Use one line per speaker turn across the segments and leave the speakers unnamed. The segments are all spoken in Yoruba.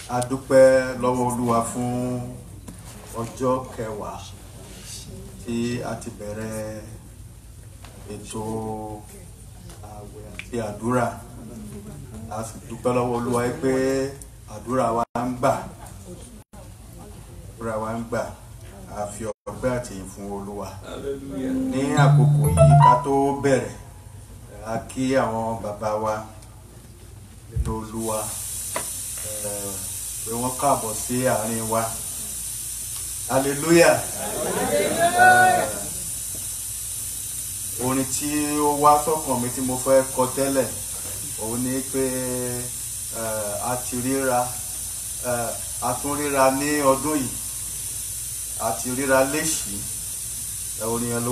A dúpẹ́ lọ́wọ́ Olúwa fún ọjọ́ kẹwàá tí a ti bẹ̀rẹ̀ ètò àwẹ̀ àti àdúrà. A sì dúpẹ́ lọ́wọ́ Olúwa pé àdúrà wa ń gbà. Àdúrà wa ń gbà. A fi ọpẹ́ àti ìyìn fún Olúwa. Ní àkókò yìí ká tó bẹ̀rẹ̀, a kí àwọn bàbá wa nínú Olúwa pé wọ́n káàbọ̀ sí àárín wa. Hallelujah. Orin tí ó wá sọ́kàn mi tí mo fẹ́ kọ tẹ́lẹ̀, òun ni pé a ti ríra, a tún ríra ní ọdún yìí, a ti ríra léṣì. Orin yẹn ló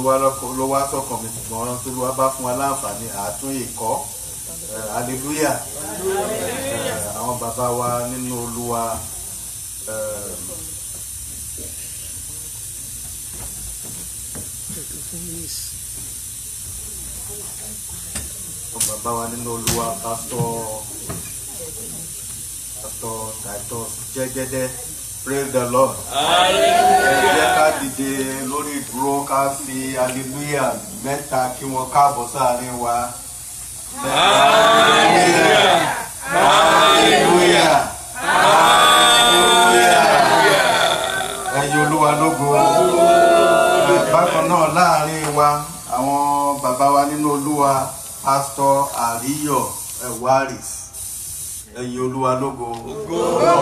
wá sọ́kàn mi, ṣùgbọ́n tó wá bá fún wa láǹfààní àtún ìkọ́. Hallelujah. Àwọn bàbá wa nínú Olúwa, bàbá wa nínú Olúwa, Pastor Titus Jẹ́gẹ́dẹ́. Praise the Lord. Ẹ ká dìde lórí ìdúró ká fi hallelujah mẹ́ta kí wọ́n káàbọ̀ sáàrin wa. Hallelujah. Hallelujah. Hallelujah. Ẹ̀yin Olúwa lógo. Bákan náà láàrin wa, àwọn bàbá wa nínú Olúwa, Pastor Àríyọ̀ Ẹ̀wárìs. Ẹ̀yin Olúwa lógo. Náà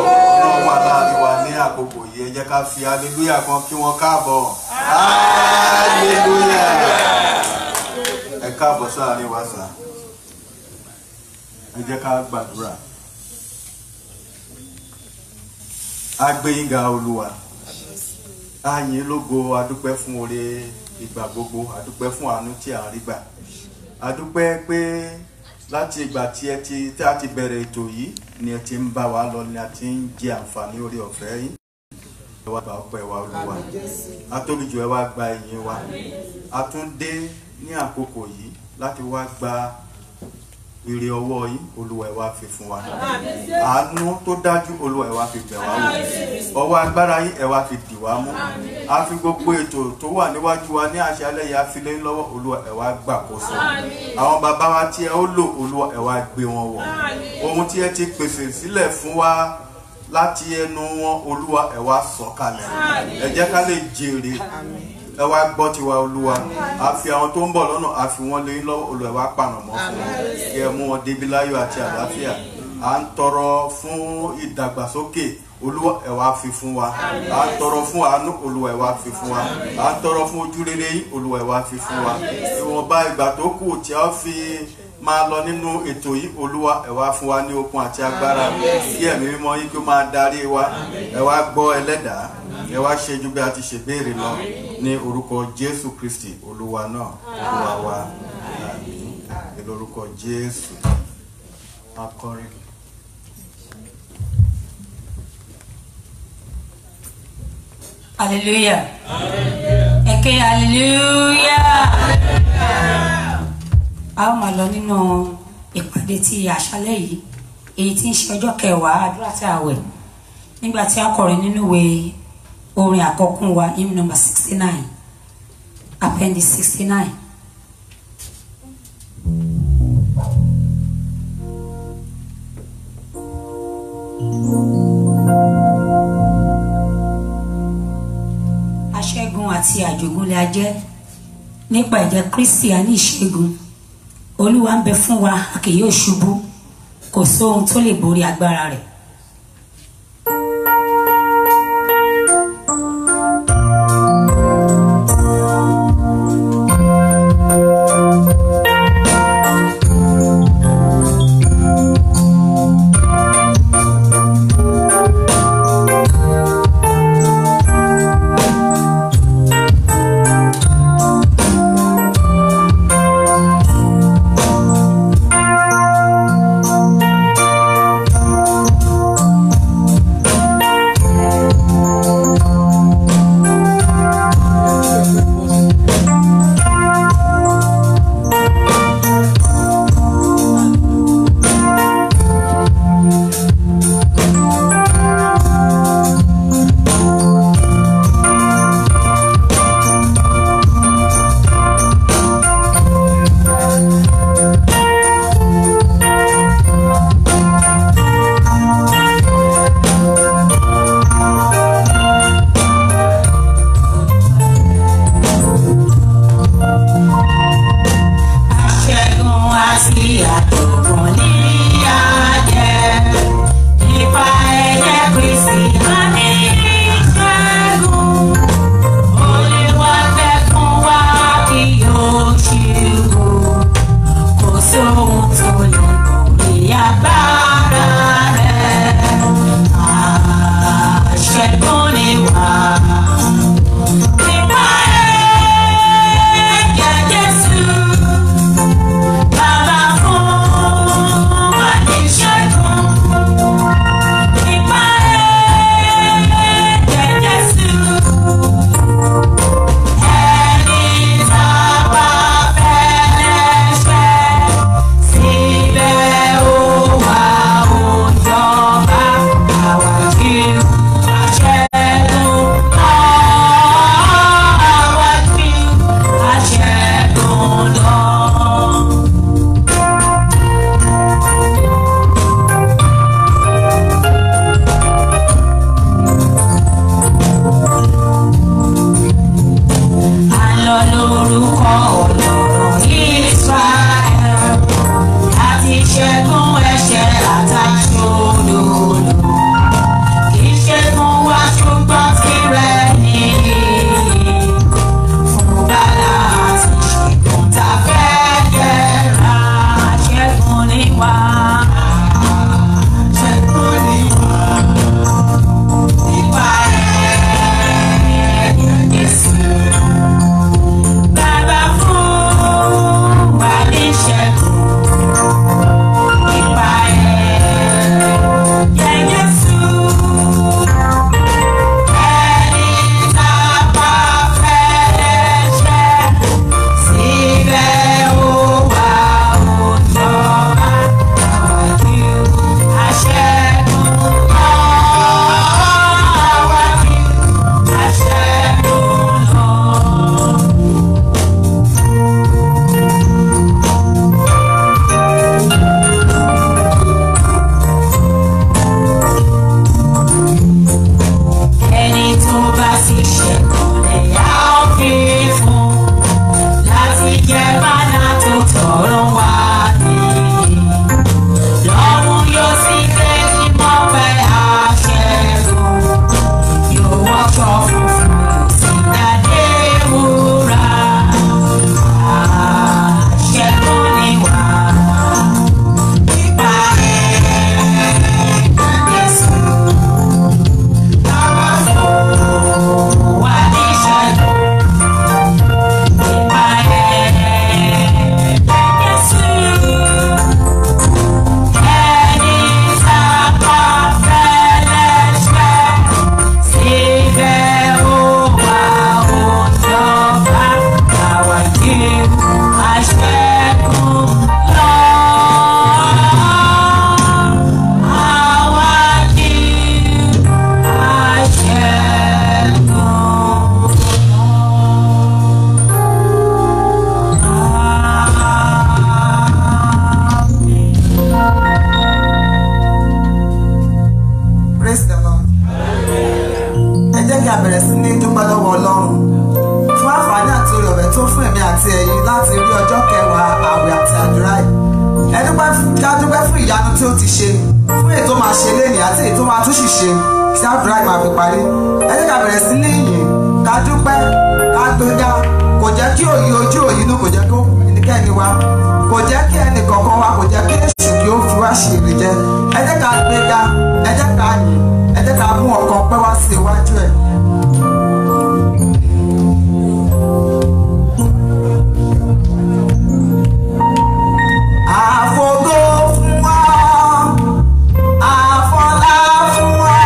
wà láàrin wa ní àkókò yìí. Ẹ jẹ́ ká fi hallelujah kan kí wọ́n káàbọ̀. Hallelujah. Ẹ káàbọ̀ sáàrin wa sà. Ẹ jẹ́ ká gbàdúrà. A gbé yín ga Olúwa. A yìn lógo, a dúpẹ́ fún oore ìgbà gbogbo, a dúpẹ́ fún àánú tí a rí gbà. A dúpẹ́ pé láti ìgbà tí a ti bẹ̀rẹ̀ ètò yìí ni ẹ ti ń bá wa lọ, ni a ti ń jẹ àǹfààní oore ọ̀fẹ́ yín. Ẹ wá gba ọpẹ́ wa Olúwa. A tóbi jù, ẹ wá gba ìyìn wa. A tún dé ní àkókò yìí láti wá gba ire ọwọ́ yín, Olúwa ẹ wá fi fún wa. Àánú tó dájú, Olúwa ẹ wá fi bẹ̀ wá wò. Ọwọ́ agbára yín ẹ wá fi dì wá mú. A fi gbogbo ètò tó wà níwájú wa ní àṣálẹ́ yìí a fi lé lọ́wọ́, Olúwa ẹ wá gbàkóso. Àwọn bàbá wa tí ẹ ó lò, Olúwa ẹ wá gbé wọn wọ̀. Ohun tí ẹ ti pèsè sílẹ̀ fún wa láti ẹnu wọn, Olúwa ẹ wá sọ̀kalẹ̀. Ẹ jẹ́ ká lè jèrè. Ẹ wá gbọ́ tiwa Olúwa. A fi àwọn tó ń bọ̀ lọ́nà, a fi wọ́n lé yín lọ́wọ́, Olúwa ẹ wá pànàmọ́ fún wọn. Kí ẹ mú wọn débi láyọ̀ àti àlàáfíà. À ń tọrọ fún ìdàgbàsókè, Olúwa ẹ wá fi fún wa. À ń tọrọ fún àánú, Olúwa ẹ wá fi fún wa. À ń tọrọ fún ojú rere yín, Olúwa ẹ wá fi fún wa. Ìwọ̀nba ìgbà tó kù tí a fi máa lọ nínú ètò yìí, Olúwa ẹ wá fún wa ní okun àti agbára. Kí ẹ̀mí mímọ́ yín kí ó máa darí wa. Ẹ wá gbọ́ ẹlẹ́dàá. Ẹ wá ṣe ju bí a ti ṣe béèrè lọ ní orúkọ Jésù Kristi Olúwa náà, Olúwa wa. Àmín. Ní orúkọ Jésù. Akọrin.
Hallelujah. Eke hallelujah. A ó máa lọ nínú ìpàdé tí àṣálẹ́ yìí, èyí tí ń ṣe ọjọ́ kẹwàá àdúrà tí a wẹ̀, nígbà tí a kọrin nínú ìwé orin àkọ́kún wa, hymn number 69, appendix 69. Aṣẹ́gun àti àjogúnlé a jẹ́ nípa ẹ̀jẹ̀ Kristi, a ní ìṣẹ́gun. Olúwa ń bẹ fún wa, a kì yóò ṣubú. Kò sóhun tó lè borí agbára rẹ̀.
Praise the Lord. Ẹ jẹ́ kí a bẹ̀rẹ̀ sí ní dúpẹ́ lọ́wọ́ Ọlọ́run fún àǹfààní àti oore ọ̀fẹ́ tó fún èmi àti ẹ̀yin láti rí ọjọ́ kẹwàá àwẹ̀ àti àdúrà yìí. Ẹ dúpẹ́ fún ìyanu tí ó ti ṣe, fún èyí tó máa ṣe lénìí àti èyí tó máa tún sì ṣe tí àdúrà yìí máa fi parí. Ẹ jẹ́ kí a bẹ̀rẹ̀ sí ní yìn, ká dúpẹ́, ká gbéga. Kò jẹ́ kí òyì ojú òyì inú, kò jẹ́ kí ẹnikẹ́ni wa, kò jẹ́ kí ẹnì kọ̀ọ̀kan wa, kò jẹ́ kí èṣù kí ó fi wá ṣe èrè jẹ. Ẹ jẹ́ ká gbéga, ẹ jẹ́ ká yìn, ẹ jẹ́ ká mú ọkàn pẹ́ wá sí iwájú ẹ̀. Àfògo fún wa, àfọlá fún wa,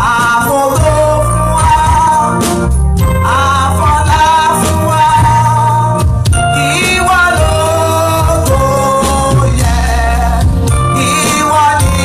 àfògo fún wa, àfọlá fún wa. Ìwọ lógo yẹ, ìwọ ni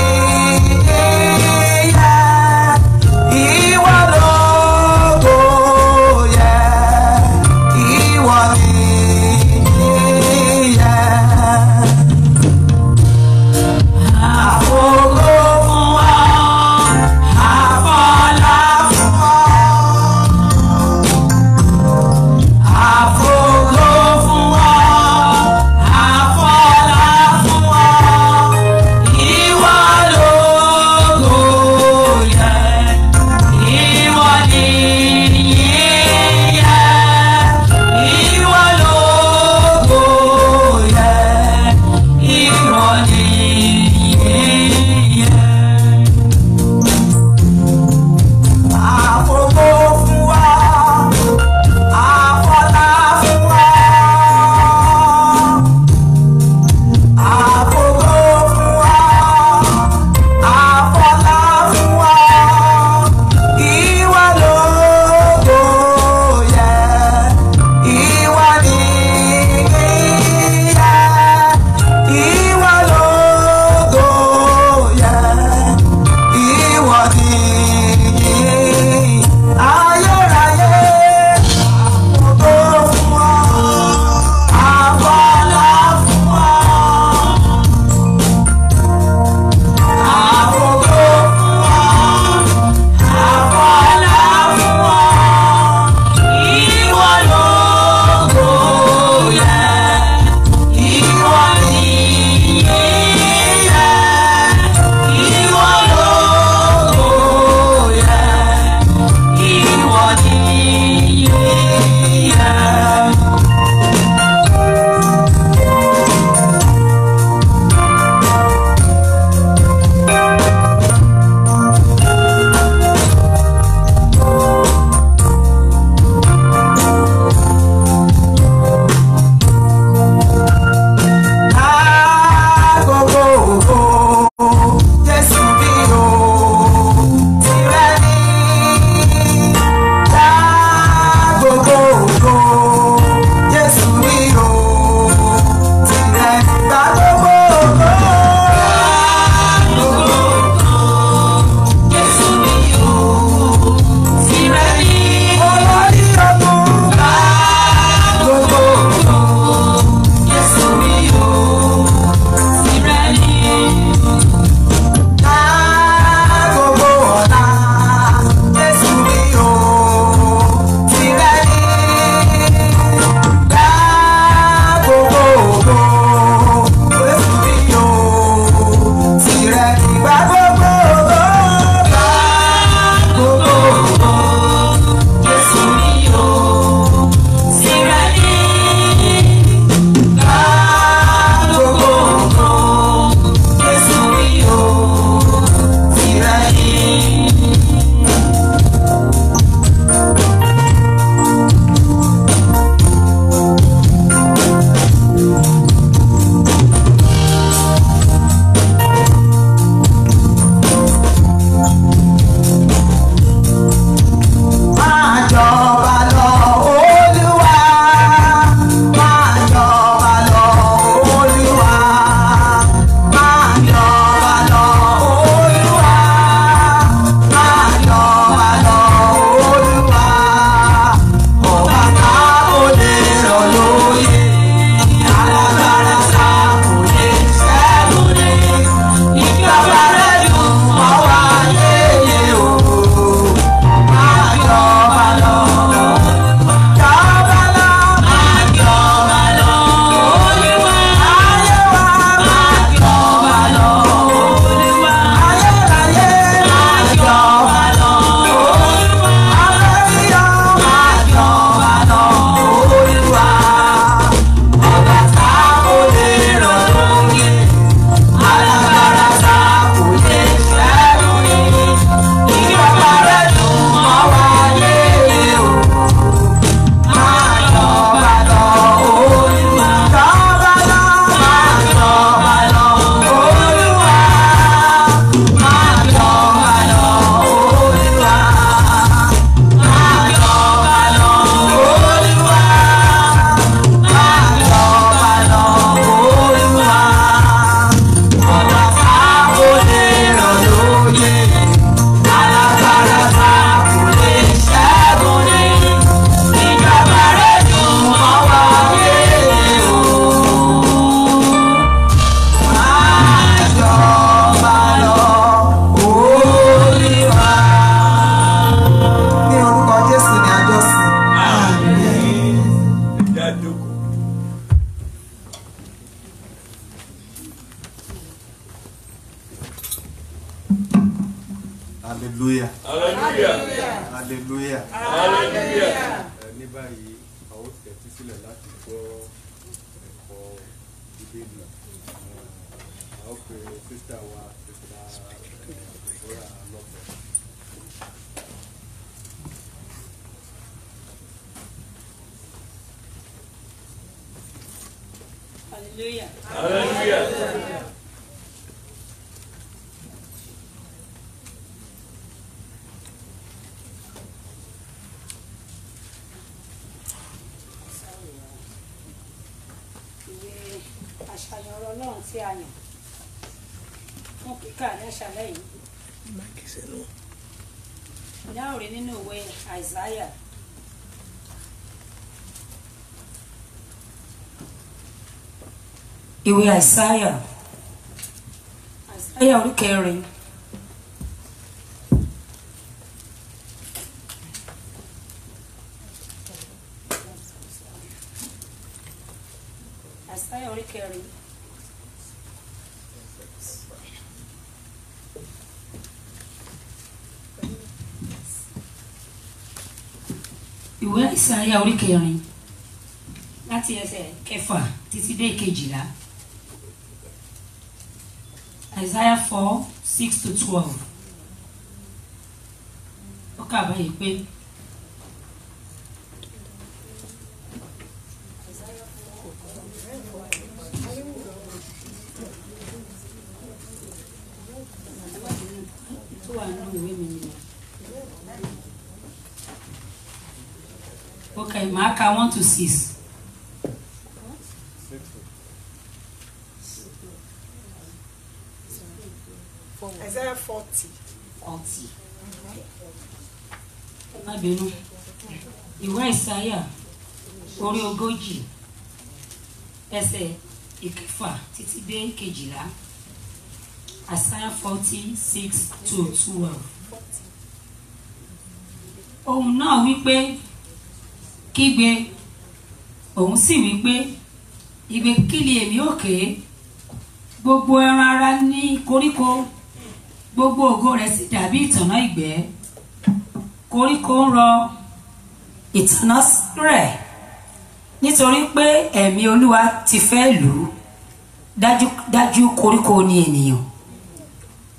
hallelujah
Hallelujah.
hallelujah.
Hallelujah.
Ní báyìí a ó tẹ́tí sílẹ̀ láti gbọ́ ẹ̀kọ́ Bíbélì. A ó pe sísítà wa sísítà Deborah Lọ́pẹ́.
Hallelujah.
Hallelujah.
Ìwé àṣàyàn ọ̀rọ̀ Ọlọ́run tí a yàn fún kíkà ní àṣálẹ́ yìí. Ìyá ò rí nínú ìwé Àìsáyà. Ìwé Àìsáyà. Àìsáyà orí kẹrin. Àìsáyà orí kẹrin. Ìwé Àìsáyà orí kẹrin láti ẹsẹ̀ kẹfà títí dé kejìlá. Isaiah 4:6-12. Ó kà báyìí pé tó wà nínú ìwé mi nìyẹn. Okay, màá ka 1-6.
Isaiah 40.
Má bínú. Ìwé Àìsáyà orí ogójì ẹsẹ̀ ìkẹfà títí dé kejìlá. Isaiah 40:6-12. Ohùn náà wípé kígbe, òun sì wípé igbe kíli èmi òkè. Gbogbo ẹran ara ní koríko, gbogbo ògo rẹ̀ sì dàbí ìtànná ìgbẹ́. Koríko ń rọ ìtànná rẹ̀ nítorí pé ẹ̀mí Olúwa ti fẹ́ lù ú. Dájúdájú koríko ni ènìyàn.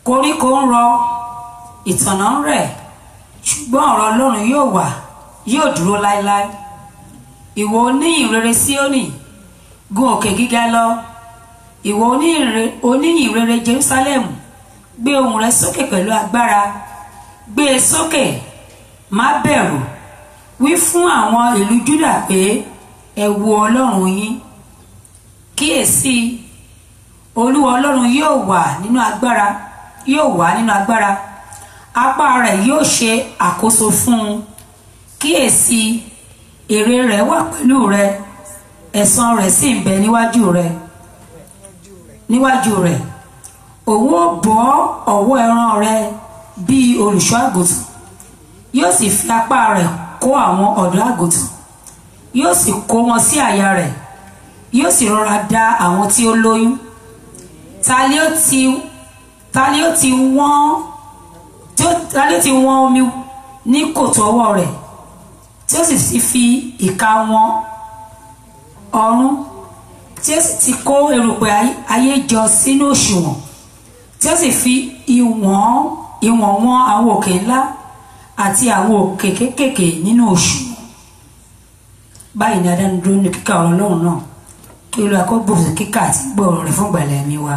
Koríko ń rọ ìtànná rẹ̀, ṣùgbọ́n ọ̀rọ̀ Ọlọ́run yóò dúró láéláé. Ìwọ oníyìn rere Síónì, gun òkè gíga lọ. Ìwọ oníyìn rere Jerusalem, gbé ohùn rẹ sókè pẹ̀lú agbára. Gbé e sókè, má bẹ̀rù. Wí fún àwọn ìlú Júdà pé ẹ wo Ọlọ́run yín. Kíyèsí, Olúwa Ọlọ́run yóò wà nínú agbára. Apá rẹ̀ yóò ṣe àkóso fún un. Kíyèsí, èrè rẹ̀ wà pẹ̀lú rẹ̀, ẹ̀san rẹ̀ sì ń bẹ níwájú rẹ̀. Òun ó bọ́ ọ̀wọ́ ẹran rẹ̀ bí olùṣọ́ àgùntàn. Yóò sì fi apá rẹ̀ kó àwọn ọ̀dọ́ àgùntàn. Yóò sì kó wọn sí àyà rẹ̀. Yóò sì rọra dá àwọn tí ó lóyún. Ta ni ó ti wọ́n omi ní kòtò ọwọ́ rẹ̀, tí ó sì fi ìka wọn ọrún, tí ó sì ti kó erùpẹ̀ ayé jọ sínú òṣùwọ̀n, tí ó sì fi ìwọ̀n wọn àwọn òkè ńlá àti àwọn òkè kéékèèké nínú òṣùwọ̀n. Báyìí ni adáni dúró ní kíkà ọ̀rọ̀ Ọlọ́run náà, kí Olúwa kó gbòòrò kíkà àti gbòòrò rẹ̀ fún ìgbàlẹ̀ ẹ̀mí wa.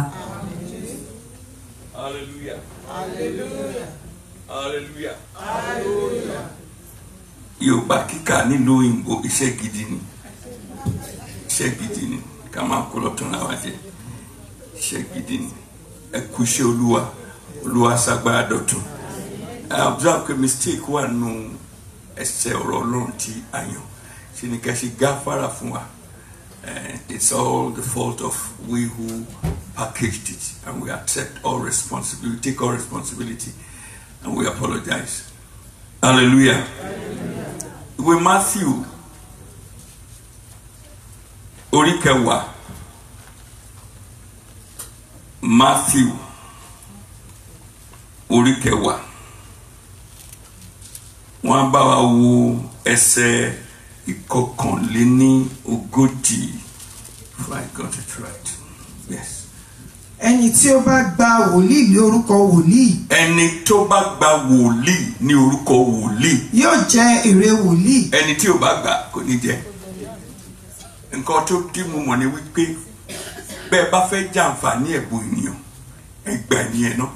Hallelujah. Hallelujah. Hallelujah.
Hallelujah.
Yorùbá kíkà nílùú òyìnbó iṣẹ́ gidi ni ká máa kó lọ́tún náà wájẹ́ iṣẹ́ gidi ni ẹ kú iṣẹ́ Olúwa ṣàgbára dọ̀tun. I observe pé mistake wà nù ẹsẹ̀ ọ̀rọ̀ Ọlọ́run tí a yàn ṣe ni ká ṣe gáfárà fún wa. It's all the fault of we who packaged it, and we accept all responsibility, take all responsibility, and we apologize. Hallelujah. With Matthew orí kẹwàá, Matthew orí kẹwàá wọ́n bá wa wo ẹsẹ̀ ìkọkànléníogójì. If I got it right. Yes.
Ẹni tí ó bá gba wòlíì ní orúkọ wòlíì.
Ẹni tó bá gba wòlíì ní orúkọ wòlíì.
Yóò jẹ èrè wòlíì.
Ẹni tí ò bá gbà kò ní jẹ. Nǹkan tó dí mo mọ̀ ni wípé bẹ́ẹ̀ bá fẹ́ jàǹfààní ẹ̀bùn ènìyàn ẹgbà ènìyàn náà.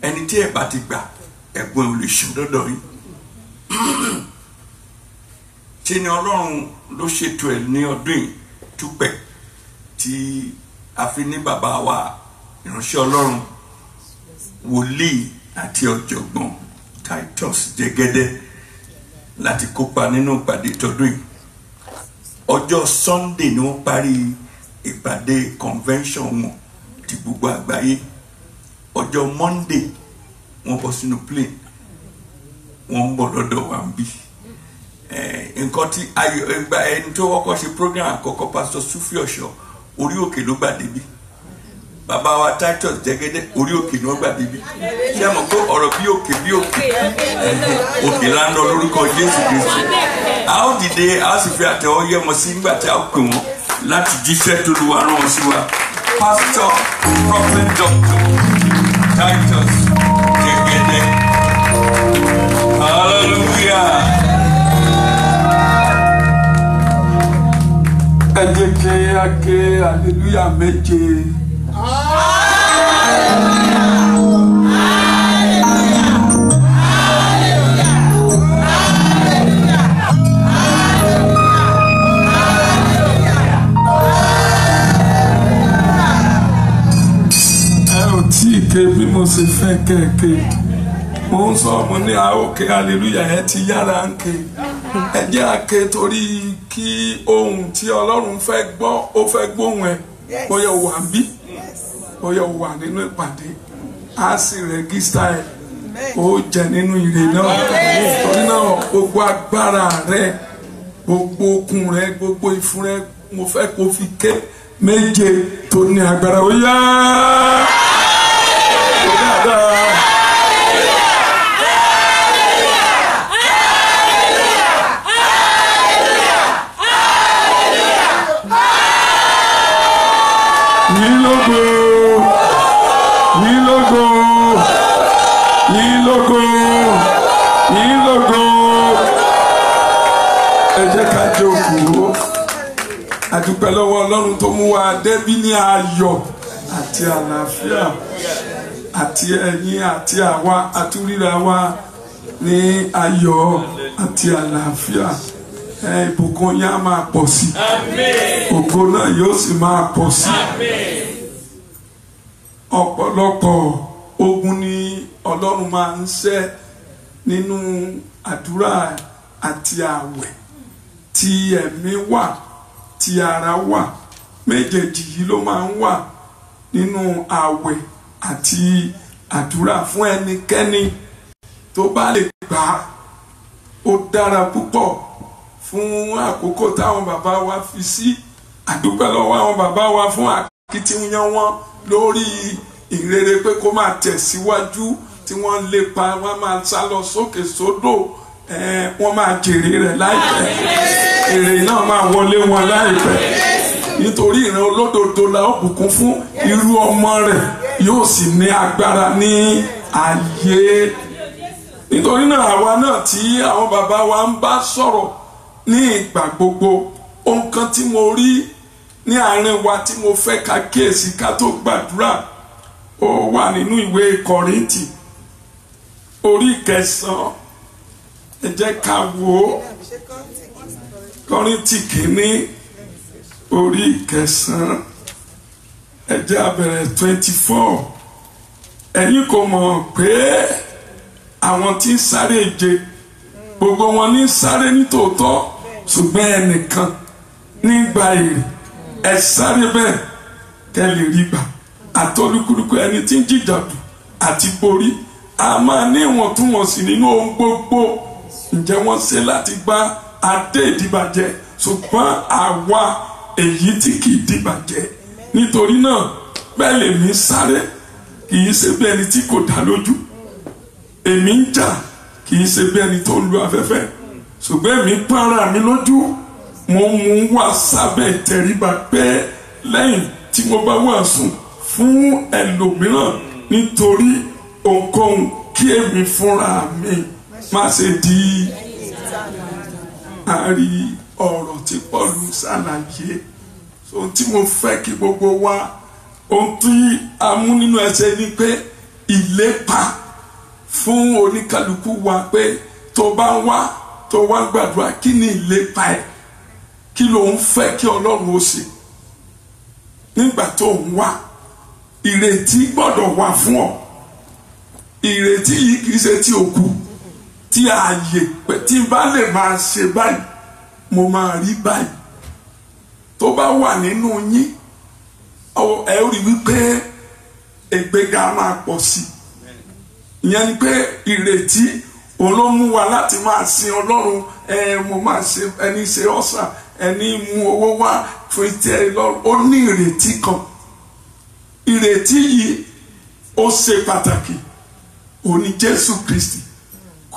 Ẹni tí ẹ bá ti gbà ẹ̀bùn ò lè ṣàn dọ́dọ̀ yín. Ṣé ni Ọlọ́run ló ṣètò ẹ̀ ní ọdún yìí túpẹ̀ tí a fi ní bàbá wa ìránṣẹ́ Ọlọ́run wòlíì àti ọ̀jọ̀gbọ́n Titus Jẹ́gẹ́dẹ́ láti kópa nínú ìpàdé tọdún yìí. Ọjọ́ Sunday ni wọ́n parí ìpàdé convention wọn ti gbogbo àgbáyé. Ọjọ́ Monday wọ́n bọ́ sínú plane wọ́n ń bọ̀ lọ́dọ̀ wa ń bí. Nǹkan tí ẹni tó wọ́kọ́ ṣe program àkọ́kọ́ Pastor Sufi Ọ̀ṣọ́ orí òkè ló gbà débi. Bàbá wa Titus Jẹ́gẹ́dẹ́ orí òkè ni wọ́n gbà débi. Ṣé ẹ mọ̀ pé ọ̀rọ̀ bí òkè òkè lánàá lórúkọ Jésù Kristi. A ó dìde a ó sì fi àtẹ́wọ́ yẹ́ wọn sí nígbà tí a ó pè wọ́n láti jíṣẹ́ tó lu àrùn wọn sí wa. Pastor Prophet Dr. Titus Jẹ́gẹ́dẹ́. Hallelujah.
Ẹ jẹ́ kí a ké hallelujah méje. Ké bí mo ṣe fẹ́ kẹ̀kẹ́ mo ń sọ ọmọ ní àókè hallelujah ẹ ti yára ń ké ẹ jẹ́ àké torí kí ohun tí Ọlọ́run fẹ́ gbọ́ ó fẹ́ gbóhùn ẹ bóyá wà ń bí bóyá wà nínú ìpàdé á sì rẹ́gísítà ẹ ó jẹ nínú ire náà torí náà gbogbo agbára rẹ gbogbo okun rẹ gbogbo ìfun rẹ mo fẹ́ kó fi ké méje tó ní agbára ó yá. Adúpẹ́ lọ́wọ́ Ọlọ́run tó mú wa débí ní ayọ̀ àti àlàáfíà àti ẹ̀yin àti àwa àtúríra wa ní ayọ̀ àti àlàáfíà. Ìbùkún yín á máa pọ̀ sí ògo náà yóò sì máa pọ̀ sí. Ọ̀pọ̀lọpọ̀ ogun ni Ọlọ́run máa ń ṣẹ́ nínú àdúrà àti ààwẹ̀ tí ẹ̀mí wà tí ara wà méjèèjì yìí ló máa ń wà nínú ààwẹ̀ àti àdúrà fún ẹnikẹ́ni tó bá lè gbà á. Ó dára púpọ̀ fún àkókò táwọn bàbá wa fi sí. Àdúpẹ́ lọ́wọ́ àwọn bàbá wa fún akitiyan wọn lórí ìrere pé kó máa tẹ̀síwájú tí wọ́n lépa wọ́n máa sá lọ sókè sódò wọ́n máa jèrè rẹ̀ láìpẹ́ èrè náà máa wọlé wọn láìpẹ́ nítorí ìran olódodo la ó bùkún fún irú ọmọ rẹ̀ yóò sì ní agbára ní ayé. Nítorí náà àwa náà tí àwọn bàbá wa ń bá sọ̀rọ̀ ní ìgbà gbogbo ohun kan tí mo rí ní àárín wa tí mo fẹ́ ká kíyèsí ká tó gbàdúrà ó wà nínú ìwé Kọ́ríńtì orí 9 ẹ jẹ́ ká wò ó. Kọ́ríńtì kìíní orí 9 ẹ jẹ́ á bẹ̀rẹ̀ 24. Ẹ̀yin kò mọ̀ pé àwọn tí ń sáré ìje gbogbo wọn ní sáré nítòótọ́ ṣùgbọ́n ẹnìkan nígbà èrè ẹ sáré bẹ́ẹ̀ kẹ́ lè rí gbà. Àtolúkúlùkù ẹni tí ń jìjàdù àti borí a máa ní ìwọ̀ntúnwọ̀nsì nínú ohun gbogbo. Ǹjẹ́ wọ́n ṣe láti gba adé ìdíbàjẹ́ ṣùgbọ́n àwa èyí tí kì í dìbàjẹ́. Nítorí náà bẹ́ẹ̀ lèmi sáré kì í ṣe bí ẹni tí kò dá lójú. Èmi ń jà kì í ṣe bí ẹni tó ń lu afẹ́fẹ́ ṣùgbọ́n èmi pààrà mi lójú mo mú wá sábẹ́ ìtẹríba pé lẹ́yìn tí mo bá wàásù fún ẹlòmíràn nítorí ohunkóhun kí èmi fúnra mi má ṣe di àrí ọ̀rọ̀ tí Pọ́ọ̀lù ṣàlàyé ohun tí mo fẹ́ kí gbogbo wa ohun tí a mú nínú ẹsẹ̀ ni pé ìlépa fún oníkálukú wa pé tó bá wá tó wá gbàdúrà kí ni ìlépa ẹ̀ kí ló ń fẹ́ kí Ọlọ́run ó ṣe nígbà tó ń wá ìrètí gbọ́dọ̀ wà fún ọ ìrètí yìí kì í ṣe tí òkú tí ààyè pé tí n bá lè máa ṣe báyìí mo máa rí báyìí tó bá wà nínú yín ẹ ó rí wípé ìgbéga máa pọ̀ sí ìyẹn ni pé ìrètí òun ló mú wa láti máa sin Ọlọ́run mo máa ṣe ẹni ṣe ọ̀sà ẹni mú owó wá fún ìtẹ́ Ọlọ́run ó ní ìrètí kan ìrètí yìí ó ṣe pàtàkì òun ni Jésù Kristi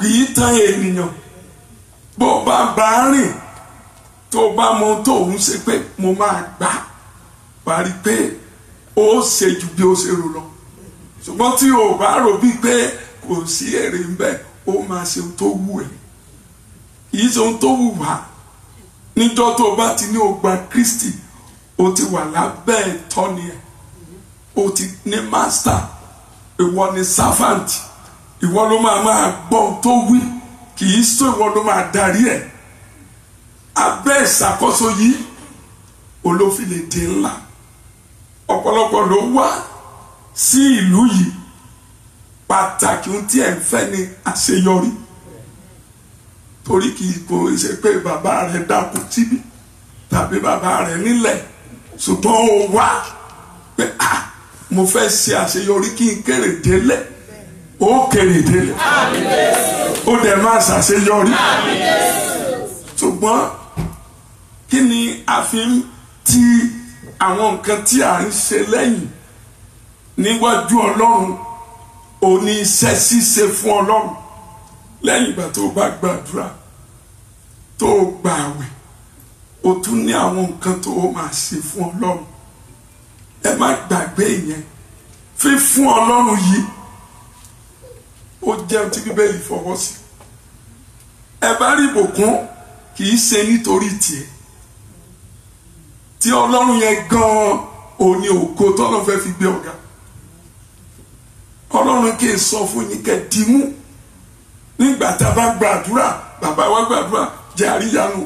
kì í tán ènìyàn bó bá bá rìn tó bá mọ tó ń ṣe pé mo máa gbà parí pé ó ṣe ju bí ó ṣe rò lọ ṣùgbọ́n tí o bá rò bíi pé kò sí èrè ń bẹ ó máa ṣe ohun tó wù ẹ́ kìí ṣe ohun tó wù wá níjọ́ tó bá ti ní o gba Kristi o ti wà lábẹ́ ìtọ́ni ẹ̀ o ti ní master ìwọ ni servant ìwọ ló máa gbọ́ ohun tó wí kìí ṣe ìwọ ló máa darí ẹ̀ abẹ́ ìṣàkóso yìí olófin lè di ńlá ọ̀pọ̀lọpọ̀ ló wá sí ìlú yìí pàtàkì ohun tí ẹ̀ ń fẹ́ ni àṣeyọrí torí kì í kò ṣe pé bàbá rẹ̀ dákú síbi tàbí bàbá rẹ̀ nílẹ̀ ṣùgbọ́n ó wá pé mo fẹ́ ṣe àṣeyọrí kí n kéré délẹ̀ ó kéré délẹ̀ ó dẹ̀ máa ṣàṣeyọrí ṣùgbọ́n kí ni a fi ń ti àwọn nǹkan tí a ń ṣe lẹ́yìn níwájú Ọlọ́run òní iṣẹ́ ṣíṣe fún Ọlọ́run lẹ́yìn ìgbà tó bá gbàdúrà tó gbà àwẹ̀ o tún ní àwọn nǹkan tó máa ṣe fún Ọlọ́run ẹ má gbàgbé ìyẹn fífún Ọlọ́run yìí ó jẹ́ ohun tí Bíbélì fọwọ́ sí ẹ bá rí ìbùkún kì í ṣe nítorí tiẹ̀ tí Ọlọ́run yẹn gan-an òní ògo tọ́lọ́ fẹ́ fi gbé ọ̀gá Ọlọ́run kì í sọ fún yín kẹ́ dìímú nígbà tá a bá gbàdúrà bàbá wa gbàdúrà jẹ́ àríyànú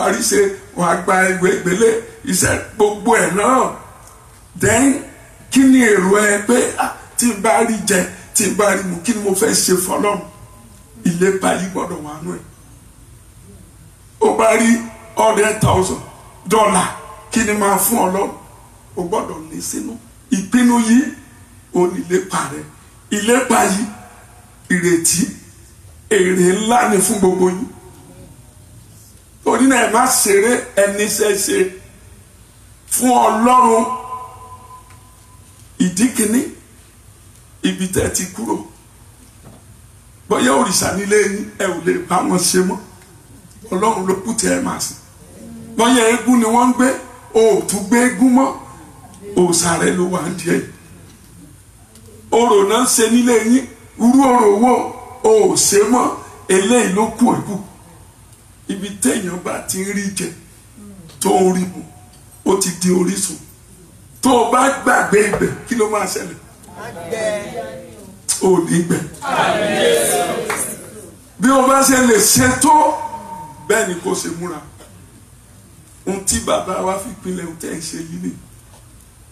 àríṣe wàá gba ìwé ìgbélé iṣẹ́ gbogbo ẹ̀ náà then kí ni èrò ẹ pé tí n bá rí jẹ tí n bá rí mu kí ni mo fẹ́ ṣe fọlọ́run ìlépa yìí gbọ́dọ̀ wà nù ẹ̀ ó bá rí $100,000 kí ni máa fún Ọlọ́run o gbọ́dọ̀ ní sínú ìpinnu yìí ò ní ìlépa rẹ ìlépa yìí ìrètí èrè ńlá ni fún gbogbo yín torí náà ẹ má ṣeré ẹni ṣẹṣẹ fún Ọlọ́run ìdí kìíní ibi tẹ́ ti kúrò bóyá òrìṣà nílé yín ẹ ò lè bá wọn ṣe mọ́ Ọlọ́run ló kù tẹ́ ẹ máa sìn bóyá eégún ni wọ́n ń gbé o ò tún gbé eégún mọ́ òòṣà rẹ ló wà ń díẹ̀ orò náà ń ṣe nílé yín irú orò wo o ò ṣe mọ́ eléyìí ló kù ẹ̀kú ibi téèyàn bá ti ń rí jẹ tó ń rí mu ó ti di orísun tó o bá gbàgbé ibẹ̀ kí ló máa ṣẹlẹ̀ ò ní gbẹ bí o bá ṣe lè ṣe tó bẹ́ẹ̀ ni kò ṣe múra ohun tí bàbá wa fi pinlẹ̀ ohun tẹ́ ẹ̀ ṣe yìí ni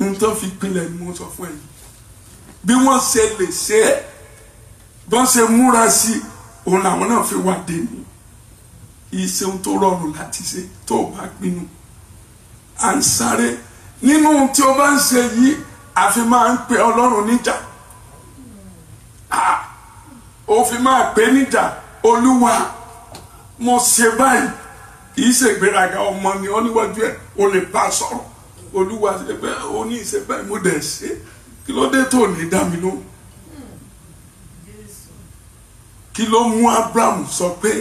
ohun tó fi pinlẹ̀ ni mo sọ fún ẹ̀yin bí wọ́n ṣe lè ṣe é bọ́n ṣe múra sí òun làwọn náà fi wà dé ní iṣẹ́ ohun tó rọrùn láti ṣe tó o bá pinnu à ń sáré nínú tí o bá ń ṣe yìí àfi máa ń pe Ọlọ́run níjà ó fi máa pè níjà Olúwa mo ṣe báyìí kì í ṣe ìgbéraga ọmọ ni ó níwájú ẹ o lè bá sọ̀rọ̀ Olúwa ṣe bẹ́ẹ̀ ó ní ìṣe báyìí mo dẹ̀ ṣe kí ló dé tó ní dá mi lóhùn kí ló mú Abraham sọ pé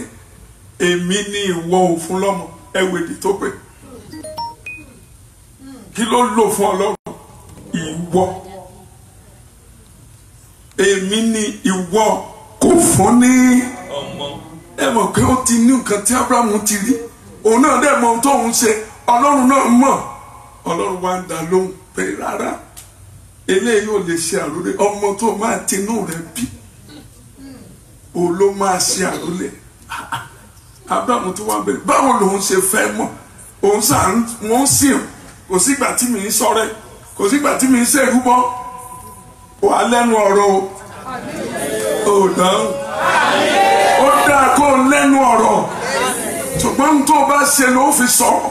èmi ni ìwọ ò fún lọ́mọ ẹwèdì tó pé kí ló lò fún Ọlọ́run ìwọ èmi ni ìwọ kò fún ní ọmọ. Ẹ mọ̀ pé ó ti ní nǹkan tí Abraham ti rí òun náà dẹ̀ mọ̀ ohun tóun ṣe Ọlọ́run náà mọ̀ Ọlọ́run wá ń dá lóhùn pé rárá eléyìí ò lè ṣe àrólé ọmọ tó máa tinú rẹ̀ bí òun ló máa ṣe àrólé. Abraham tó wá bẹ̀rẹ̀ báwo lòun ṣe fẹ́ mọ̀ òun wọ́n sìn kò sígbà tí mi ń sọ̀rẹ́ kò sígbà tí mi ń ṣèrúbọ wà lẹ́nu ọ̀rọ̀ o dáhùn ó dáa kó lẹ́nu ọ̀rọ̀ ṣùgbọ́n tó bá ṣe ló fi sọ̀rọ̀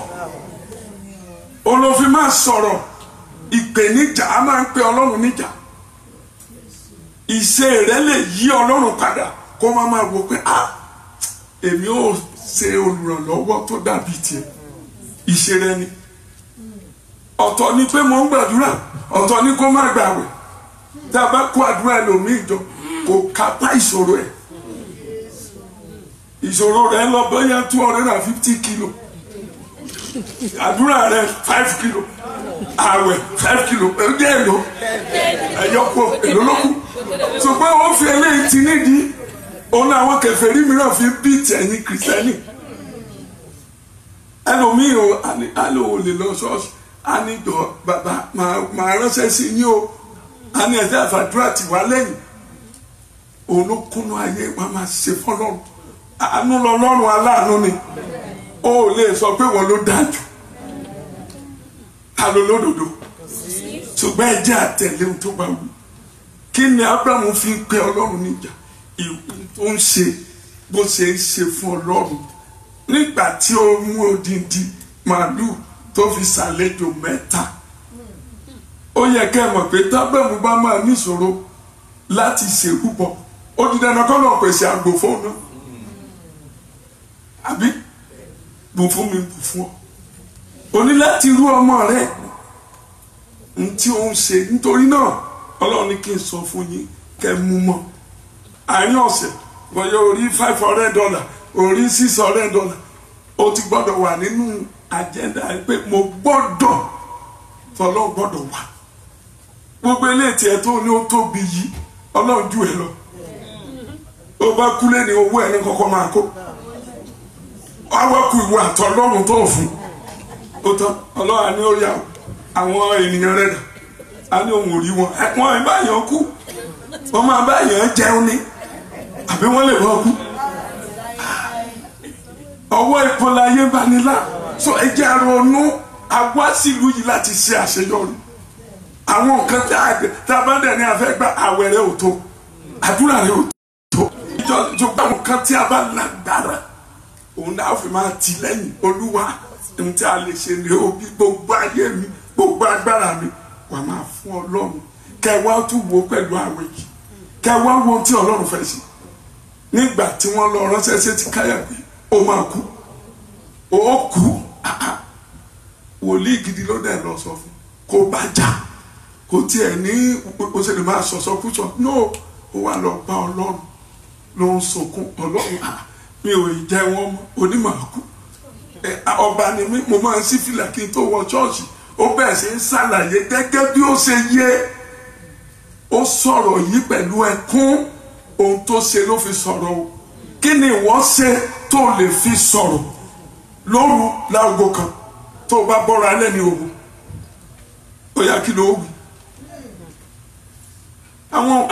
olófin máa sọ̀rọ̀ ìpèníjà a máa ń pe Ọlọ́run níjà ìṣe rẹ lè yí Ọlọ́run padà kó máa wò pé èmi ò ṣe olùrànlọ́wọ́ tó dàbí tiẹ̀ ìṣe rẹ ni ọ̀tọ̀ ni pé mo ń gbàdúrà ọ̀tọ̀ ni kó má gbàwẹ̀ tá a bá kó àdúrà ẹlòmíì jọ kò kápá ìṣòro ẹ̀ ìṣòro rẹ̀ lọ bóyá 250 kilo àdúrà rẹ̀ 5 kilo àwẹ̀ 5 kilo ẹ̀jẹ̀ èlò ẹ̀yọ́pọ̀ èlò lókù ṣùgbọ́n ó fi eléyìí ti nídìí òun àwọn kèfèrí mìíràn fi bí tẹ̀yìn kìrìsìtẹ́nì ẹlòmíì o alẹ́ ò lè lọ ṣọ́ọ̀ṣì a ní jọ bàbá máa ránṣẹ́ sí yín o a ní ẹ̀jẹ̀ àfàdúrà tì wá lẹ́yìn òun ló kúnnú ayé wọn máa ṣe fọlọ́run àánú lọ́lọ́run aláàánú ni ó lè sọ pé wọ́n ló dájú ta ló lódodo ṣùgbọ́n ẹ̀jẹ̀ àtẹ̀lé ohun tó bá wù kí ni Abraham fi pe Ọlọ́run níjà tó ń ṣe bó ṣe ń ṣe fún Ọlọ́run nígbà tí ó mú odindi màálùú tó fi ṣàlejò mẹ́ta ó yẹ kẹ́ ẹ mọ̀ pé tábẹ́mù bá máa níṣòro láti ṣèrúbọ ó di dandan kọ́ náà pèsè àgbò fóun náà àbí bù fún mi bù fún ọ o ní láti rú ọmọ rẹ n tí ó ń ṣe nítorí náà Ọlọ́run ní kí n sọ fún yín kẹ́ mú mọ́ àárín ọ̀sẹ̀ bọ́yá orí $500 orí $600 ó ti gbọ́dọ̀ wà nínú agenda pé mo gbọ́dọ̀ fọlọ́ gbọ́dọ̀ wà gbogbo eléyìí tiẹ̀ tó ní ó tóbi yìí Ọlọ́run jù ẹ lọ ó bá kú lẹ́ni owó ẹni kọ́kọ́ máa kó awọ́kù ìwà àtọ̀ Ọlọ́run tó fún ó tán Ọlọ́run á ní ó yà àwọn ènìyàn rẹ̀ á ní òun ò rí wọn wọn ẹ̀ báyàn kú wọ́n máa báyàn jẹun ní àbí wọ́n lè wọ́n kú ọwọ́ ìpọ́nláyé bá nílá so ẹjẹ́ àrònú àwa sílùú yìí láti ṣe àṣeyọrí àwọn nǹkan tá a bá dẹ̀ ní afẹ́ gba àwẹ̀ rẹ̀ ò tó àdúrà rẹ̀ ò tó ìjọba nǹkan tí a bá lágbára òun náà fi máa tì lẹ́yìn Olúwa ohun tí a lè ṣe ní òbí gbogbo ayé mi gbogbo agbára mi wà máa fún Ọlọ́run kẹwàá tún wo pẹ̀lú àwẹ̀ yìí kẹwàá wo tí Ọlọ́run fẹ́ ṣe nígbà tí wọ́n lọ ránṣẹ́ sí ti káyà pé ó máa kú ó kú wòlíì gidi ló dẹ̀ lọ sọ fún kó bá jà kò tiẹ̀ ní ó ṣe lè máa sọ̀sọ́kúsọ no ó wà lọ bá Ọlọ́run ló ń sunkún Ọlọ́run mi ò jẹ́ wọn onímọ̀ kú ọba ni mo máa ń sí fìlà kí n tó wọ ṣọ́ọ̀ṣì ó bẹ̀rẹ̀ sí ń ṣàlàyé gẹ́gẹ́ bí ó ṣe yé ó sọ̀rọ̀ yìí pẹ̀lú ẹkún ohun tó ṣe ló fi sọ̀rọ̀ o kí ni ìwọ ṣe tó lè fi sọ̀rọ̀ lóru láago kan tó bá bọ́ra alẹ́ ní òru ó yá kí ló wù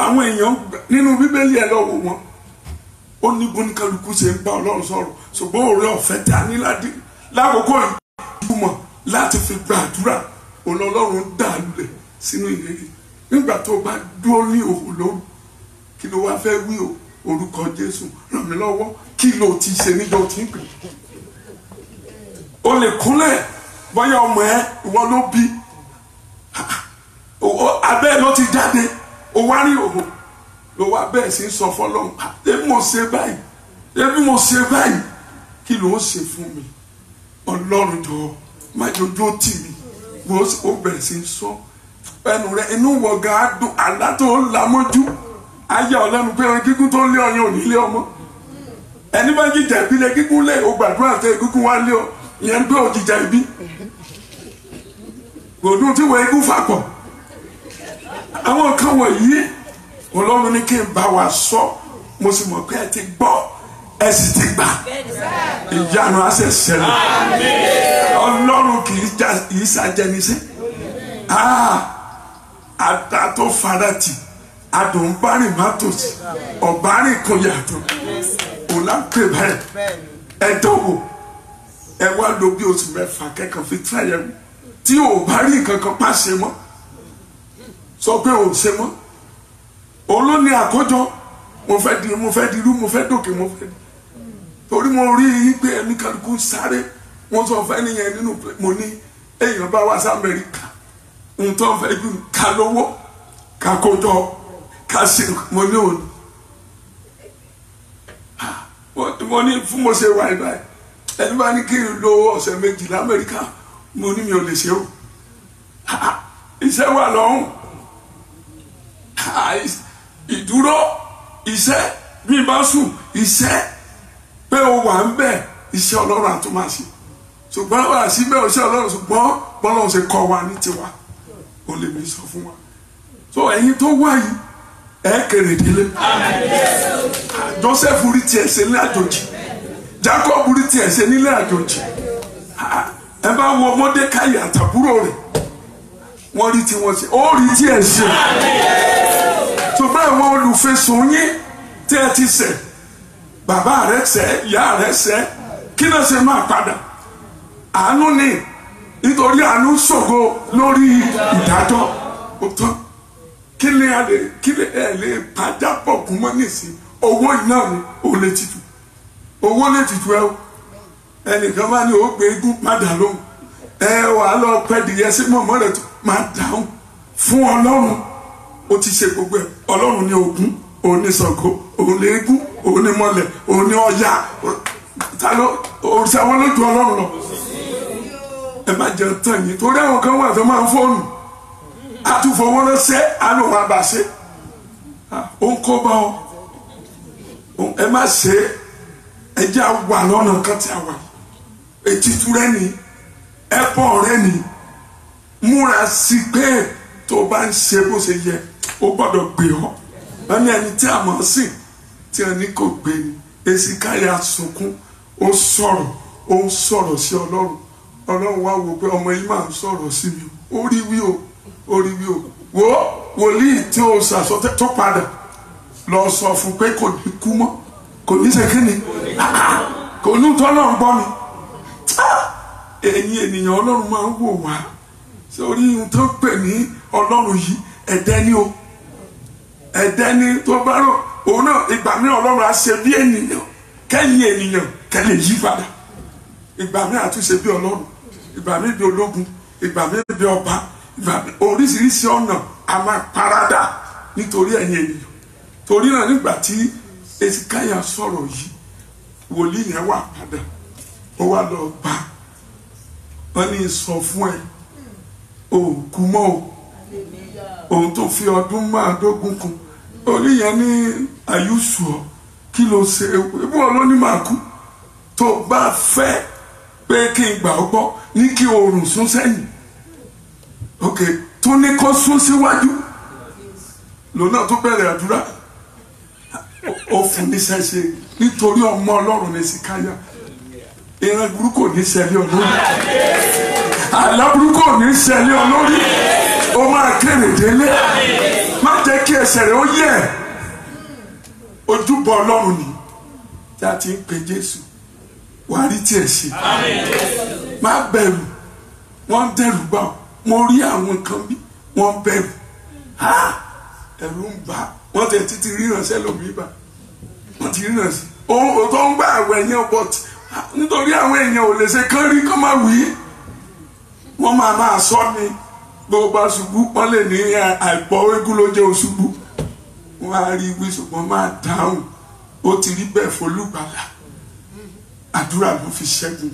àwọn èèyàn nínú Bíbélì ẹ lọ́wọ́ wọn ó ní bóníkálukú ṣe ń bá Ọlọ́run sọ̀rọ̀ ṣùgbọ́n òré ọ̀fẹ́ tí a ní lákòókò ìgbìmọ̀ láti fi gba àdúrà Ọlọ́run dà lulẹ̀ sínú ìlérí nígbà tó bá dúró ní òun lóru kí ló wá fẹ́ wí o orúkọ Jésù ràn mí lọ́wọ́ kí ló ti ṣe níjọ́ tí ń pè o lè kúnlẹ̀ bóyá ọmọ ẹ ìwọ ló bí abẹ́ ló ti jáde o wá rí òun ló wá bẹ́ẹ̀ sí sọ fọlọ́run ẹbí mo ṣe báyìí kí ló ń ṣe fún mi Ọlọ́run jọ má jojú tì mí ó bẹ̀rẹ̀ sí sọ ẹnu rẹ inú wọ̀gá á dùn àlá tó ń la mọ́jú ayé ọlọ́run pé ẹran gígùn tó ń lé ọyàn ò ní lé ọmọ ẹni bá jíjà ìbílẹ̀ gígùn lé o gbàdúrà tẹ gígùn wá lé ọ ìyẹn pé o jíjà ìbí gbòdùn tí wọ́n egún fapọ̀ àwọn kan wọ̀nyí ọlọ́run ní kí n bá wa sọ mo sì mọ̀ pé ẹ ti gbọ́ ẹ sì ti gbà ìyanu á ṣe ṣẹlẹ̀ ọlọ́run kì í ṣàjẹnisẹ́ àdá tó farati adùnbárìn mátòsí ọ̀bárìn kan yàtọ̀ òlápè bẹ́ẹ̀ ẹ dánwò ẹ wá lò bí oṣù mẹ́fà kẹ́kọ̀ọ́ fi tíráyẹ̀wò tí ò bá rí nǹkan kan pa ṣe mọ́ sọ pé ò ṣe mọ́ òun ló ní àkójọ mo fẹ́ dirú mo fẹ́ dòkè mo fẹ́ torí mo rí i pé ẹni kálukú sáré wọ́n sọ fẹ́ nìyẹn nínú mo ní èèyàn bá wá sí Amẹ́ríkà ohun tó ń fẹ́ jù ká lówó ká kójọ ká ṣe mo ní òní mo ní fún mo ṣe wà ìgbà ẹni bá ní kí n lo ọ̀sẹ̀ méjì l'Amẹ́ríkà mo ní mi ò lè ṣe o iṣẹ́ wà lọ́hùn ìdúró iṣẹ́ bí bá sùn iṣẹ́ pé o wà ń bẹ̀ iṣẹ́ ọlọ́run àtúmọ̀ṣe ṣùgbọ́n wà síbẹ̀ iṣẹ́ ọlọ́run ṣùgbọ́n bọ́lọ́run ṣe kọ́ wa ní tiwa o lè mi sọ fún wa so ẹ̀yin tó wá yìí ẹ kéré délé Joseph rí tiẹ̀ ṣe ní àjòjì Jacob rí tiẹ̀ ṣe nílé àjòjì ẹ bá wo Mọ́dékáì àtàbúrò rẹ̀ wọ́n rí tiwọn ṣe ó rí tiẹ̀ ṣe ṣùgbọ́n àwọn olùfẹ̀sùn yín tí ẹ ti ṣẹ̀ bàbá rẹ̀ ṣẹ̀ ìyá rẹ̀ ṣẹ̀ kí ló ṣe máa padà àánú ni nítorí àánú ṣògo lórí ìdájọ́ ó tán kí ni ẹ lè pàjá pọ̀ kún mọ́ nísìn owó iná ni ó lè tìtù owó lè tìtù ẹ o ẹnìkan bá ní ó gbé igún má dà lóhùn ẹ wà á lọ pẹ́ dìyẹ sí mọ̀mọ́ rẹ̀ tó má dáhùn fún ọlọ́run ó ti ṣe gbogbo ẹ ọlọ́run ní Ògún òun ní Ṣàngó òun ní eégún òun ní mọ́lẹ̀ òun ní Ọya ta ló òrìṣà wọn lójú ọlọ́run lọ ẹ má jẹ tán yìí torí àwọn kan wà tó máa ń fóònù àtúfọwọ́ ránṣẹ́ àánú wọn bá ṣe ó ń kó bá ọ ẹ má ṣe ẹ jẹ́ àwà lọ́nà kan tí a wà ètùtù rẹ ni ẹ̀bọ rẹ ni múra sí pé tó bá ń ṣe bó ṣe yẹ ó gbọ́dọ̀ gbé ọ wọn ní ẹni tí a mọ̀ sí tí ẹni kò gbé ni Èsíkáyà sunkún ó ń sọ̀rọ̀ sí Ọlọ́run wá wò pé ọmọ yìí máa ń sọ̀rọ̀ sí mi ó rí wí o wo wòlíì tí o ṣàsọtẹ́ tó padà lọ sọ fún pé kò ní kú mọ́ kò ní ṣe kí ni kò ní tọ́lọ́run gbọ́ mi ẹ̀yin ènìyàn Ọlọ́run máa ń wò wá sórí ohun tó pè ní Ọlọ́run yìí ẹ̀dẹ́ ni o ẹ̀dẹ́ ni tó bá rò òun náà ìgbà mi Ọlọ́run á ṣe bí ènìyàn kẹ́yìn ènìyàn kẹ́lẹ̀ yí padà ìgbà mi àtúnṣe bí Ọlọ́run ìgbà mi bí ológun ìgbà mi bí ọba ìgbà mi oríṣiríṣi ọ̀nà a máa parada nítorí ẹ̀yin ènìyàn torí náà nígbà tí Èsíkáyà sọ̀rọ̀ yìí wòlíì yẹn wà padà ó wá lọ bá wọn ní sọ fún ẹ òkú mọ́ o òun tó fi ọdún 15 kún orí yẹn ní àyùsù ọ kí ló ṣe ebú ló ní máa kú tó bá fẹ́ pé kí n gbà ọ́ gbọ́ ní kí oòrùn sún sẹ́yìn ok tó ní kó sún síwájú lòun náà tó bẹ̀rẹ̀ àdúrà ó fún níṣẹ́ ṣe nítorí ọmọ Ọlọ́run ní Èsíkáyà ìran burúkú ò ní ṣẹlẹ̀ olórí àlá burúkú ò ní ṣẹlẹ̀ olórí ó máa kéré délé má jẹ́ kí ẹsẹ̀ rẹ̀ ó yẹ̀ ojúbọ Ọlọ́run ni tí a ti ń pe Jésù wàá rí tiẹ̀ ṣe má bẹ̀rù wọ́n dẹ̀rù gbà mo rí àwọn kan bí wọ́n bẹ̀rù ẹ̀rù ń bà wọ́n tẹ̀ títí ríránṣẹ́ lómi bá wọ́n ti ríránṣẹ́ ohun tó ń gbà àwọ̀ ẹ̀yàn bọ̀t nítorí àwọn èèyàn ò lè ṣe kán rí kán má wí wọ́n máa sọ ni bó bá ṣubú wọ́n lè ní àìpọ̀ eégún ló jẹ́ òṣùbù wọ́n á rí wí ṣùgbọ́n máa dáhùn ó ti rí bẹ́ẹ̀ f'Olùgbàlà àdúrà ló fi ṣẹ́gun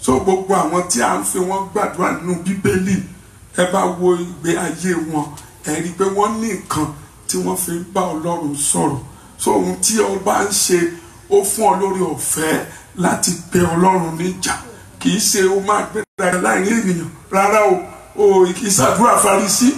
so gbogbo àwọn tí a ń fi wọ́n gbàdúrà nínú Bíbélì ẹ bá wo ìgbé ayé wọn ẹ rí i pé wọ́n ní nǹkan tí wọ́n fi ń bá Ọlọ́run sọ̀rọ̀. So ohun tí o bá ń ṣe ó fún ọ lórí ọ̀fẹ́ láti pe Ọlọ́run níjà. Kì í ṣe o máa gbé dáadáa láìní ènìyàn rárá o kì í ṣàdúrà Farisí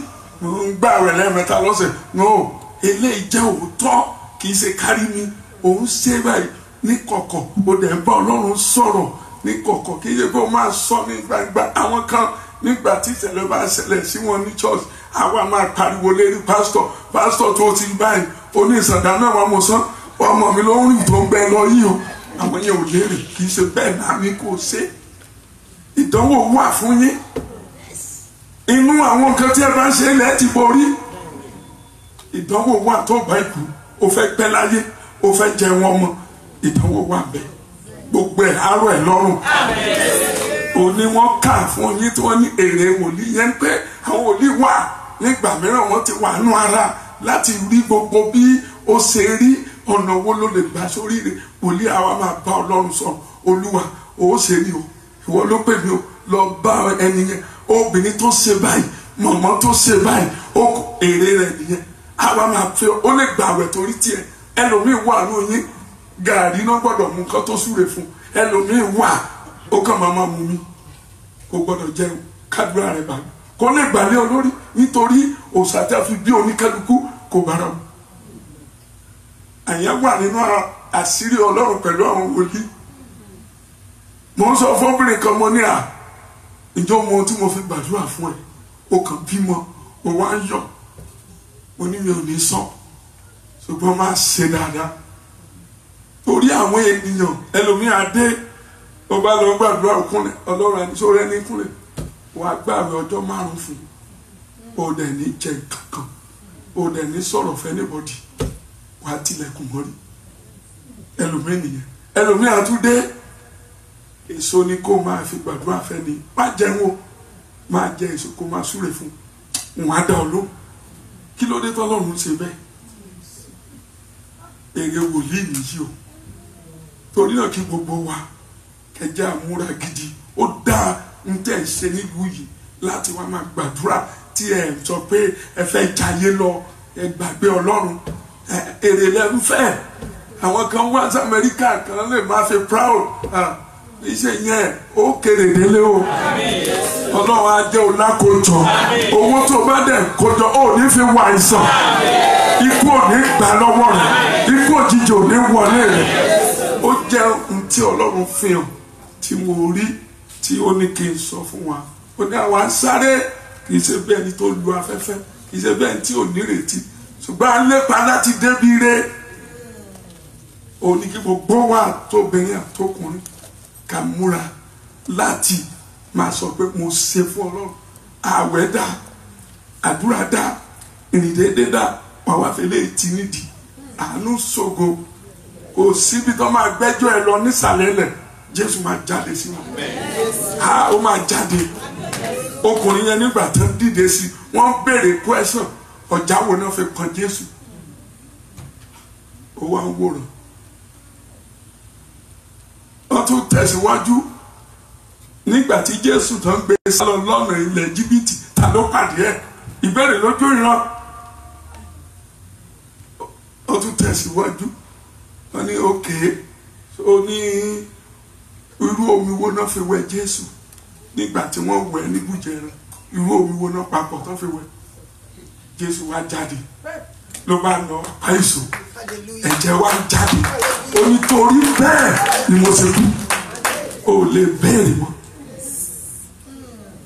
ń gbààwẹ̀ lẹ́ẹ̀mẹ́ta lọ́sẹ̀. No, eléyìí jẹ́ òótọ́, kì í ṣe kárí mi. Òun ṣe báyìí ní kọ̀kọ̀, o dẹ̀ ń bá Ọlọ́run sọ̀rọ̀ ní kọ̀kọ̀, kì í ṣe pé o máa sọ ní gbangba. Àwọn kan nígbà tí ìṣẹ̀lẹ̀ bá ṣẹlẹ̀ sí wọn ní church, àwa máa pariwo lérí pásítọ̀ tó ti báyìí oní ìsàndá náà wà mọ̀ sán ọmọ mi ló ń rìn tó ń gbẹ lọ yìí o. Àwọn yẹn ò lérè, kì í ṣe bẹ́ẹ̀ náà ní kò ṣe. Ìdánwò wà fún yín. Inú àwọn nǹkan tí ẹ bá ń ṣe ilẹ̀ ti borí. Ìdánwò wà tó bá ikú, o fẹ́ pẹ́ láyé, o fẹ́ jẹun ọmọ, ìdánwò wà bẹ́ẹ̀. Gbogbo ẹ̀ àárọ̀ ẹ̀ lọ́rùn. Òní wọ́n kà fún yín tí wọ́n ní èrè wòlíì yẹn pé àwọn wòlíì wà nígbà mìíràn wọ́n ti wà nú ara láti rí gbogbo bí ó ṣe rí, ọ̀nà wo ló lè gbà sórí rẹ̀. Wòlíì àwa máa bá Ọlọ́run sọ, Olúwa ó ṣe rí o, ìwọ ló pè mí o, lọ bá ẹni yẹn, obìnrin tó ṣe báyìí, mọ̀mọ́ tó ṣe báyìí, ó èrè rẹ̀ nìyẹn. Àwa máa fẹ́ ó lè gbàwẹ̀ torí tiẹ̀. Ẹlòmíì wà nù yín gàrí náà gbọ́dọ̀ mú nǹkan tó súre fún. Ẹlòmíì wà ó kàn máa mú mi, kò gbọ́dọ̀ jẹun kádùrá rẹ̀ bá kó lè gbàlẹ́ olórí nítorí òòṣà tí a fi bí oníkálukú kò bára mu. Àyẹ̀ wà nínú àṣírí Ọlọ́run pẹ̀lú àwọn wòlíì. Mo ń sọ fọ́bìnrin kan mo ní ìjọ mọ ohun tí mo fi gbàdúrà fún ẹ, o kàn bímọ o wá ń yọ̀, mo ní mi ò ní sọ ṣùgbọ́n máa ṣe dáadáa torí àwọn ènìyàn. Ẹlòmíì adé ó bá lọ gbàdúrà kúnlẹ̀, Ọlọ́run ẹni sórí ẹni kúnlẹ̀, wàá gbààwẹ̀ ọjọ́ 5 fún o dẹ̀ ní jẹ kankan, o dẹ̀ ní sọ̀rọ̀ fẹ́ anybody, wàá tilẹ̀kùn mọ́rí. Ẹlòmíì nìyẹn. Ẹlòmíì àtúndé èso ni kó máa fi gbàdúrà fẹ́ ni, má jẹun o, máa jẹ èso kó máa súre fún wọn á dá ọ ló. Kí ló dé tọ́lọ́run ṣe bẹ́ẹ̀? Èrè wòlíì nìyí o. Torí náà kí gbogbo wa kẹjẹ àmúra gidi. Ó dáa ń tẹ̀ ṣe nílùú yìí láti wá máa gbàdúrà tí ẹ sọ pé ẹ fẹ́ jayé lọ, ẹ gbàgbé Ọlọ́run, èrè lẹ́nu fẹ́. Àwọn kan wá sí Amẹ́ríkà kan lè máa fi proud, iṣẹ́ yẹn ó kéré délé o. Ọlọ́run á jẹ́ olákòjọ, owó tó bá dẹ̀ kójọ ó ní fi wà àìsàn, ikú ò ní gbà lọ́wọ́ rẹ̀, ikú òjijì ò ní wọlé rẹ̀. Ó jẹ́ ohun tí Ọlọ́run fi hàn tí mo rí tí ó ní kí n sọ fún wa. Ó ní àwa sáré, kì í ṣe bẹ́ẹ̀ ni tó lu afẹ́fẹ́, kì í ṣe bẹ́ẹ̀ tí ò nírètí, ṣùgbọ́n a lépa láti débi rẹ̀. Ó ní kí gbogbo wa tóbìnrin àtọkùnrin ká múra láti máa sọ pé mo ṣe fún Ọlọ́run. Àwẹ̀ dá, àdúrà dá, ìrìndédé dá, wàá fẹ́lẹ́ ti nídìí. Àánú ṣògo, kò síbi tó máa gbẹ́jọ́ ẹ lọ nísàlẹ̀ lẹ̀, Jésù máa jáde sí wọn. Ó máa jáde. Ọkùnrin yẹn nígbà tó ń dìde sí, wọ́n béèrè question, ọ̀já wo náà fi kan Jésù. Ó wá ń wòrán. Wọ́n tún tẹ̀síwájú. Nígbà tí Jésù tó ń gbé sálọ lọ́nà ilẹ̀ Íjíbítì, ta ló pàdé ẹ̀? Ìbéèrè lójú ìran. Ó tún tẹ̀síwájú. Wọ́n ní òkè, ó ní irú omi wo náà fi wẹ̀ Jésù nígbà tí wọ́n wẹ̀ ní bùjẹ̀rẹ̀, irú omi wo náà papọ̀ tó fi wẹ̀. Jésù wá jáde, ló bá lọ apá èso, ẹ̀jẹ̀ wá jáde. Ó ní torí bẹ́ẹ̀ ni mo ṣe kú, ó lè bẹ́ẹ̀rẹ̀ mọ́.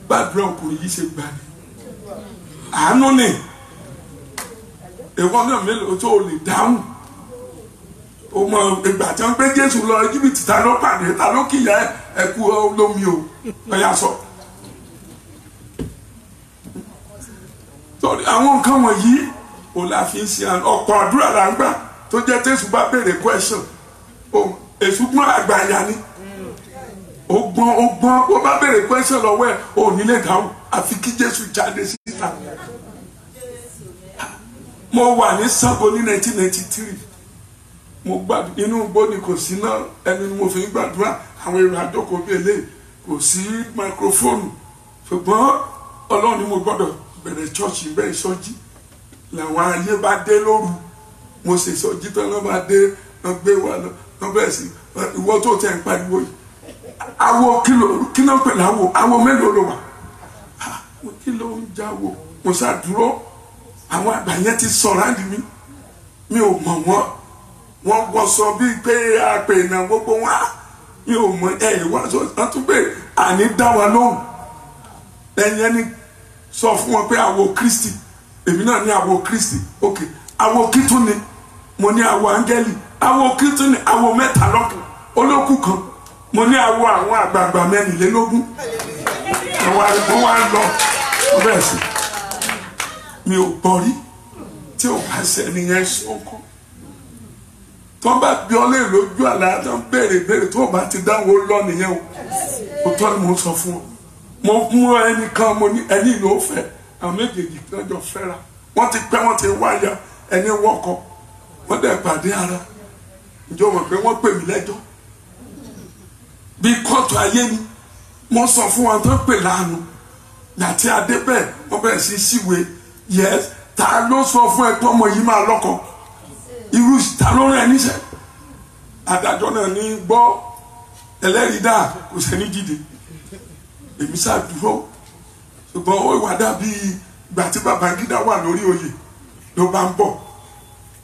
Gbàdúrà ọkùnrin yìí ṣe gbà ní àánú ni. Ìwọ náà mélòó tó lè dáhùn? Ó mọ ìgbà tí wọ́n gbé Jésù lọ Íjíbítì, ta ló pàdé, ta ló kíyà ẹ̀kú olómi o, ọ̀yà sọ. Torí àwọn nǹkan wọ̀nyí ò la fi ń ṣe ọ̀pọ̀ àdúrà là ń gbà tó jẹ́ tẹ́sù bá béèrè question. Èṣù gbọ́n àgbàyà ni. Ó gbọ́n ó bá béèrè question lọ́wọ́ ẹ̀ ò ní lè dáhùn àfi kí Jésù jáde síta. Mo wà ní Sábò ní 1993. Mo gbàdúrà inú igbó ni kò sí náà, ẹni ni mo fi ń gbàdúrà. Àwọn èrò àjọkò bíi eléyìí kò sí máikrófóònù, ṣùgbọ́n Ọlọ́run ni mo gbọ́dọ̀ bẹ̀rẹ̀ chọ́ọ̀chì bẹ́ẹ̀ ìsọjí làwọn ayé bá dé lóru mo ṣe ìsọjí tán lọ́ bá dé lọ́ gbé wa lọ́ bẹ̀rẹ̀ sí ìwọ tó tẹ̀ ń pariwo yìí awo kí ló ń pè láwo awo mélòó ló wà kí ló ń jáwo mo ṣàdúró àwọn àgbà yẹn ti sọ̀rọ̀ àdì mi ò mọ̀ wọ́n wọṣọ bíi pé àpè náà gbogbo wọn mi ò mọ̀ wá sọ wọ́n tún pé àní dá wa lóhùn ẹ̀yẹn ni sọ fún wọn pé àwo Kristi èmi náà ní àwo Kristi ok àwo kìtún ni mo ní àwo áńgẹ́lì àwo kìtún ni àwo mẹ́ta lọ́kàn olókù kan mo ní àwo àwọn àgbààgbà mẹ́rìnlélógún àwọn àgbà wa lọ bẹ́ẹ̀ sí mi ò gbọ́ rí tí ò bá ṣe ẹnìyẹn sọ́kọ́ tó bá bí ọ lè lójú àlá tó ń béèrè tó bá ti dáwọ́ lọ nìyẹn o tó ni mo sọ fún ọ mo mú ẹnìkan mo ní ẹni ìlú òfẹ àwọn méjèèjì lọ́jọ́ fẹ́ra wọ́n ti pẹ́ wọ́n ti wáyà ẹni wọ́kọ̀ wọ́n dẹ̀ pàdé ara ìjọ mọ̀ pé wọ́n pè mí lẹ́jọ́ bí kóòtù ayé ni mo sọ fún wọn tó pè láàánú yàtí adé bẹ́ẹ̀ wọ́n bẹ̀rẹ̀ sí síwèé yes ta ló sọ fún ẹ pé ọmọ yìí máa lọ́kọ irú ta ló rẹ̀ níṣẹ́ adájọ́ náà ní gbọ́ ẹlẹ́rìí dà kò sẹ́ni dìde èmi ṣàdúró ṣùgbọ́n ó wà dàbí ìgbà tí Babangida wà lórí oyè ló bá ń bọ̀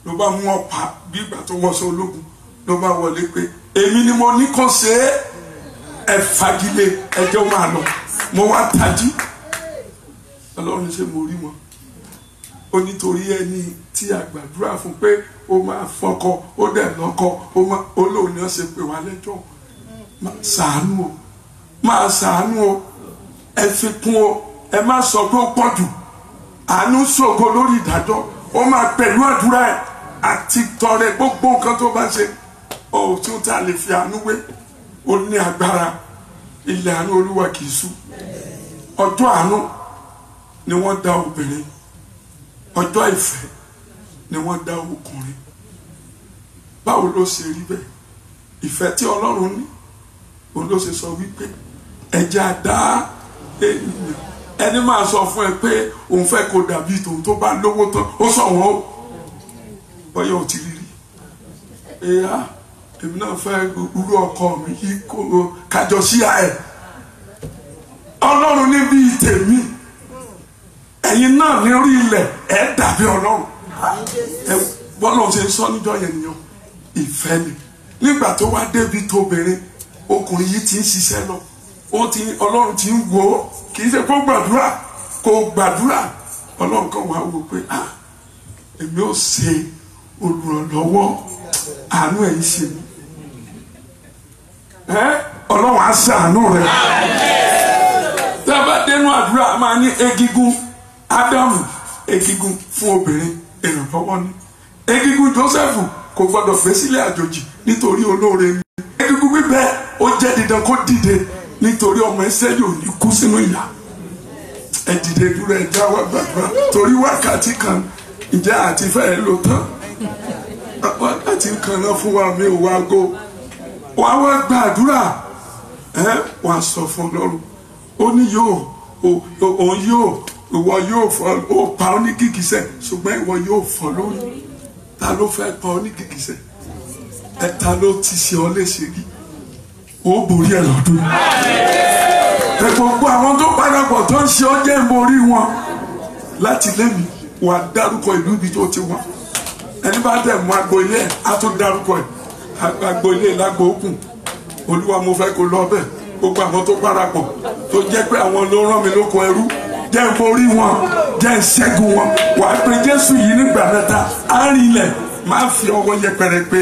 ló bá mú ọ̀pá bí ìgbà tó wọṣọ ológun ló bá wọlé pé èmi ni mo ní kó ṣe é fagilé ẹjọ́ máa lọ mo wá tají Ọlọ́run ṣe mo rí wọn ó nítorí ẹni tí a gbàdúrà fún pé ó máa fọkọ ó dẹ̀ lọ́kọ ó lóun ni wọ́n ṣe pè wá lẹ́jọ́ máa ṣàánú o ẹ fi kún o ẹ má sọ pé ó pọ̀ jù àánú ṣògo lórí ìdájọ́ ó máa pẹ̀lú àdúrà ẹ̀ àti tọrẹ gbogbo nǹkan tó bá ṣe òtún tá a lè fi àánú wé ó ní agbára ilẹ̀ àánú Olúwa kì í sú ọjọ́ àánú ni wọ́n dá obìnrin ọjọ́ ìfẹ́ ni wọ́n dá ọkùnrin báwo ló ṣe rí bẹ́ẹ̀ ìfẹ́ tí Ọlọ́run ní òun ló ṣe sọ wípé ẹjẹ́ àdá ènìyàn ẹni máa sọ fún ẹ pé òun fẹ́ kó dàbí tòun tó bá lówó tán ó sọ wọ́n o bọ́yọ̀ ò ti rí rí ẹ̀yà èmi náà fẹ́ irú ọkọ mi yìí kájọ síyá ẹ̀ Ọlọ́run níbi tèmi ẹ̀yin náà ní orí ilẹ̀ ẹ̀ dàbí Ọlọ́run bọ́lá ṣe ń sọ níjọ́ yẹn nìyẹn ìfẹ́ ni nígbà tó wá débi tóbìnrin ọkùnrin yìí ti ń ṣiṣẹ́ lọ Ọlọ́run ti ń wò ó kì í ṣe kó gbàdúrà Ọlọ́run kan wà wò pé èmi ò ṣe olùrànlọ́wọ́ àánú ẹ̀yìn ṣe mi Ọlọ́run á ṣàánú rẹ̀ tí a bá dénú àdúrà máa ní egigun Ádámù egigun fún obìnrin ìrànlọ́wọ́ ní egigun Jósẹ́fù kò gbọdọ̀ fẹ́ sílẹ̀ àjòjì nítorí olóore ni egigun bíbẹ́ ó jẹ́ dídán kó dìde nítorí ọmọ Ísírẹ́lì ò ní kú sínú ìyà ẹ dìde dúró ẹ já wá gbàdúrà torí wákàtí kan ìjà àti fẹ́ẹ́ lò tán wákàtí kan náà fún wa mi ò wá go wá wá gbàdúrà wá sọ fún Ọlọ́run ó ní òun ìwọ yóò fọ́ ó pa ọ́ ní gìgísẹ̀ ṣùgbọ́n ìwọ yóò fọ́ lórí ta ló fẹ́ pa ọ́ ní gìgísẹ̀ ta ló ti ṣe ọ́ léṣe rí ó borí ẹ̀ lọ́dún gbogbo àwọn tó parapọ̀ tó ń ṣe ọ́ jẹ́ ìborí wọn láti lẹ́mìí wà dárúkọ ìlú ibi tó ti wá ẹni bá dẹ̀ mú agbo ilé ẹ̀ á tún dárúkọ ẹ̀ agbo ilé lágbo òkun Olúwa mo fẹ́ kó lọ bẹ́ẹ̀ gbogbo àwọn tó parapọ̀ tó jẹ́ pé àwọn ló rán mi lóko ẹrú jẹ́ ń borí wọn jẹ́ ń ṣẹ́gun wọn wà á pe Jésù yìí nígbà mẹ́ta á rí ilẹ̀ máa fi ọwọ́ yẹpẹrẹ pé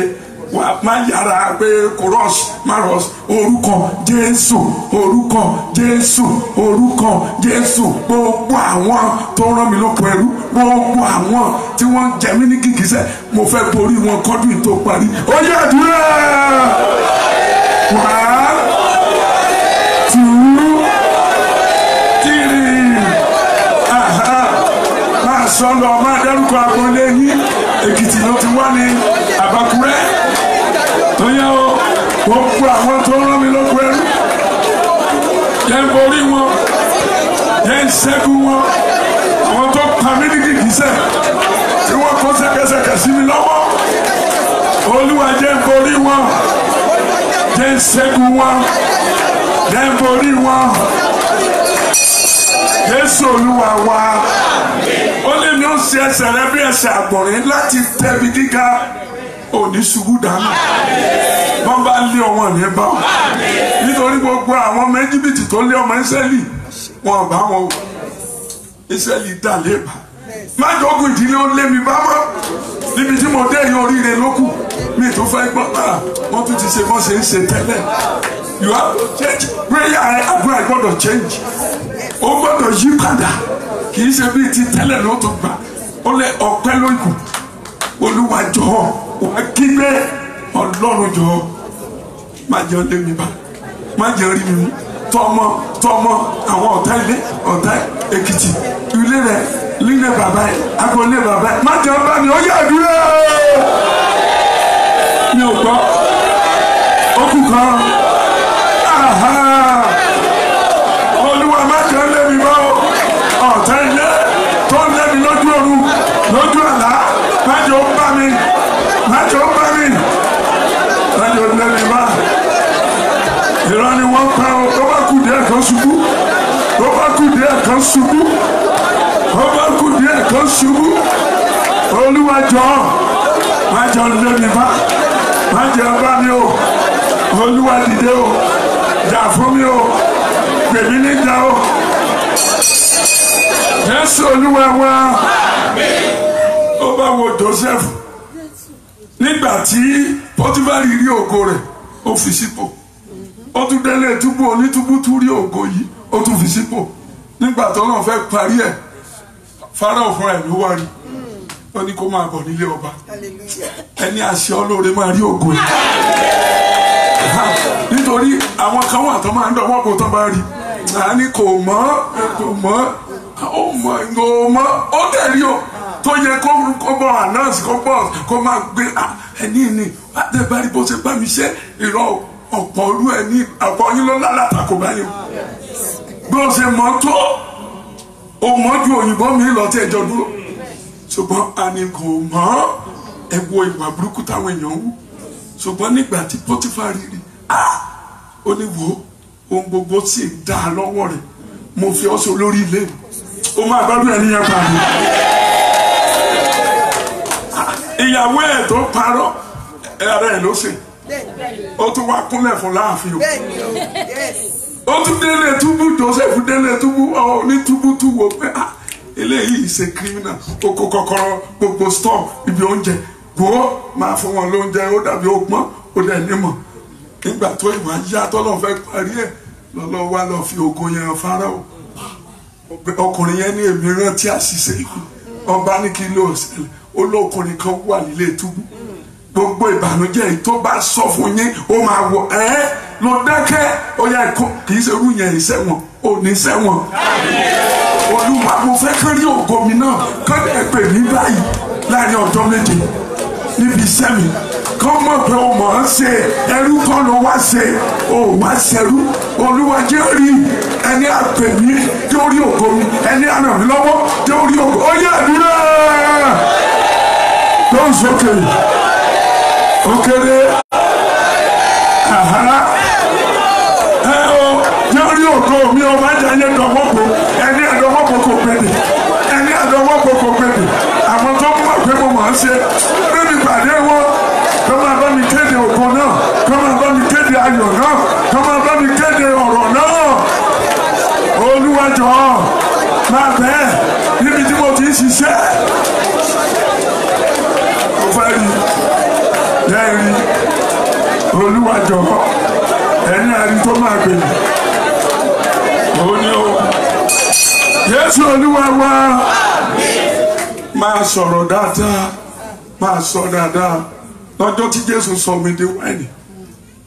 wà á má yára pé kò rọ́ọ̀ṣì má rọ́ọ̀ṣì orúkọ Jésù orúkọ Jésù orúkọ Jésù gbogbo àwọn tó rán mi lóko ẹrú gbogbo àwọn tí wọ́n ń jẹ mí ní gìgísẹ̀ mo fẹ́ borí wọn kọ́dún tó parí ó yẹ àdúrà wà á. Sọ́lọ́ máa dárúkọ agbolé yín Èkìtì ló ti wá ní Àbákúrẹ́ tó yẹ o gbogbo àwọn tó rán mi lóko ẹrú jẹ́ ń borí wọn jẹ́ ń ṣẹ́gun wọn àwọn tó pa mí ní gìgísẹ̀ kó ṣẹ̀kẹ̀ṣẹ̀kẹ̀ sí mi lọ́wọ́ olúwa jẹ́ n borí wọn jẹ́ n ṣẹ́gun wọn jẹ́ n borí wọn Jésù olúwa wa ó lé mi ó ṣe ẹsẹ̀ rẹ bí ẹsẹ̀ àgbọ̀nrín láti tẹ̀bi gíga òní ṣubú dànù wọ́n bá lé ọmọ ní bá wọn nítorí gbogbo àwọn ọmọ Íjíbítì tó lé ọmọ Ísírẹ́lì wọn bá wọn wò Ísírẹ́lì dà lébà má jogún ìdílé ó lé mi bá mọ́ níbi tí mo dé yín oríire lókù mi tó fẹ́ gbọ́ wọ́n tún ti ṣe bọ́n ṣe ń ṣe tẹ́lẹ̀ you have to change prayer àdúrà gbọ́dọ̀ change ó gbọ́dọ̀ yí padà kì í ṣe bíi ti tẹ́lẹ̀ ló tó gbà ó lé ọpẹ́ lóyún olúwa jọ̀ọ́ wàá kígbe ọlọ́run jọ̀ọ́ má jẹ́ lé mi bá má jẹ́ rí mi mú tọmọ àwọn ọ̀tá ilé ọ̀tá Èkìtì ilé rẹ̀ lílé bàbá ẹ̀ agbolé bàbá ẹ̀ má jẹ́ bá mi ó yẹ àdúrà mi ò gbọ́ okùn kan olúwa má jẹ́ lé mi bá ọ̀tá ilé tó ń lé mi lójú òru lójú àlá má jẹ́ ó bá mi má jẹ́ ó bá mi má jẹ́ ó lé mi bá ìran ni wọ́n pa ọ́ tó bá kù díẹ̀ kan ṣubú tó bá kù díẹ̀ kan ṣubú tó bá kù díẹ̀ kan ṣubú olúwa jọ̀ọ́ má jẹ́ ó lé mi bá má jẹ́ ó bá mi o olúwa dìde o jà fún mi o gbèmí níjà o Jésù olúwa wa ó bá wo Joseph nígbà tí Pọ́tífárì rí ògo rẹ̀ ó fi sípò ó tún délé túbú onítúbú tún rí ògo yìí ó tún fi sípò nígbà tó náà fẹ́ parí ẹ̀ Fáráò fúnra ẹ̀ ló wá rí ó ní kó máa bọ̀ nílé ọba ẹni àṣẹ olóore máa rí ògo yìí nítorí àwọn kan wà tó máa ń dọ̀wọ́ kó tán bá rí àní kò mọ̀ ó tẹ̀rí o tó yẹ kó bọ̀ announce kó máa gbé ẹni ní àtẹ̀bárí bó ṣe bá mi ṣe ìrọ̀ ọ̀pọ̀ olú ẹni àpọ̀ yín ló lálàtàkò báyìí bí ó ṣe mọ̀ tó o mọ̀ ju òyìnbó mi lọ tí ẹjọ́ dúró ṣùgbọ́n àní kò mọ̀ ẹ wo ìwà burúkú táwọn èèyàn wù ṣùgbọ́n nígbà tí Pọ́tífárì rí ó ní wo ohun gbogbo sì dá a lọ́wọ́ rẹ̀ mo fi ọ́ sọ lórí ilé mi ó máa gbádùn ẹni yẹn pàdé ìyàwó ẹ̀ tó parọ́ ẹ̀rẹ́ ẹ̀ ló ṣe ó tún wá kúnlẹ̀ fún láàfin o ó tún délé túbú Joseph délé túbú ní túbú tú wo pé eléyìí ṣe criminal ó kó kọ́kọ́rọ́ gbogbo store ibi oúnjẹ gbòó máa fún wọn lóúnjẹ ó dàbí ọgbọ́n ó dẹ̀ nímọ̀ nígbà tó ìwà yá tọ́lọ́ fẹ́ parí ẹ̀ lọ́lọ́ wá lọ́ọ́ fi ògo yẹn Fáráò ọkùnrin yẹn ní èmi rántí àṣìṣe ikú ọba ní kí ló ṣẹlẹ̀ olókùnrin kan wà nílé túbú gbogbo ìbànújẹ́ yìí tó bá sọ fún yín ó máa wọ lọ dákẹ́ ó yá ẹ̀kọ́ kì í ṣe irú yẹn ìṣẹ́wọ̀n ò ní ṣẹ́wọ̀n olúwa mo fẹ́ kán rí ògo mi náà kán lè pè mí báyìí láàrin ọjọ́ méje níbi iṣẹ́ mi kán mọ̀ pé o mọ̀ ọ́n ṣe ẹrú kan ló wá ṣe o wá ṣẹrú olúwa jẹ́ rí ẹni àpè mí tí ó rí ògo mi ẹni àràn mi lọ́wọ́ tí ó rí ògo ó yẹ àdúrà tó ń sókè ó kéré tí ó rí ògo mi ó má jẹ́ ẹni dọ̀wọ́pọ̀ ẹni àdọ̀wọ́pọ̀ kò gbèdè ẹni àdọ̀wọ́pọ̀ kò gbèdè àwọn tó mọ̀ pé mo mọ̀ ọ́n ṣe bébí pàdé wọn kọ́ máa bá mi kéde ògo náà kọ́ máa bá mi kéde ayọ̀ náà kọ́ máa bá mi kéde ọ̀rọ̀ náà olúwa jọ̀ọ́ máa bẹ́ẹ̀ níbi tí mo ti ń ṣiṣẹ́ mo fẹ́ rí lẹ́rìí olúwa jọ̀ọ́ ẹni àrí tó máa gbèrè òun ni ó Jésù olúwa wá máa sọ̀rọ̀ dáadáa máa sọ dáadáa lọ́jọ́ tí Jésù sọ mi di wáìnì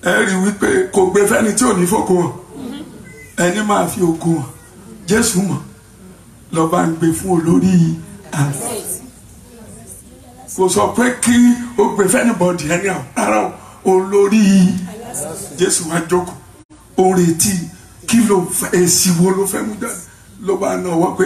ẹ rí wípé kò gbé fẹ́ni tí ò ní fògo hàn ẹni máa fi ògo hàn Jésù mọ̀ lọ́ba ń gbé fún olórí àná kò sọ pé kí o gbé fẹ́ni bọ́ọ̀dì ẹni àwọn rárá olórí Jésù wá jókòó ó retí kí ló fẹ́ èsì wo ló fẹ́ mú jáde ló bá náà wọ́n pé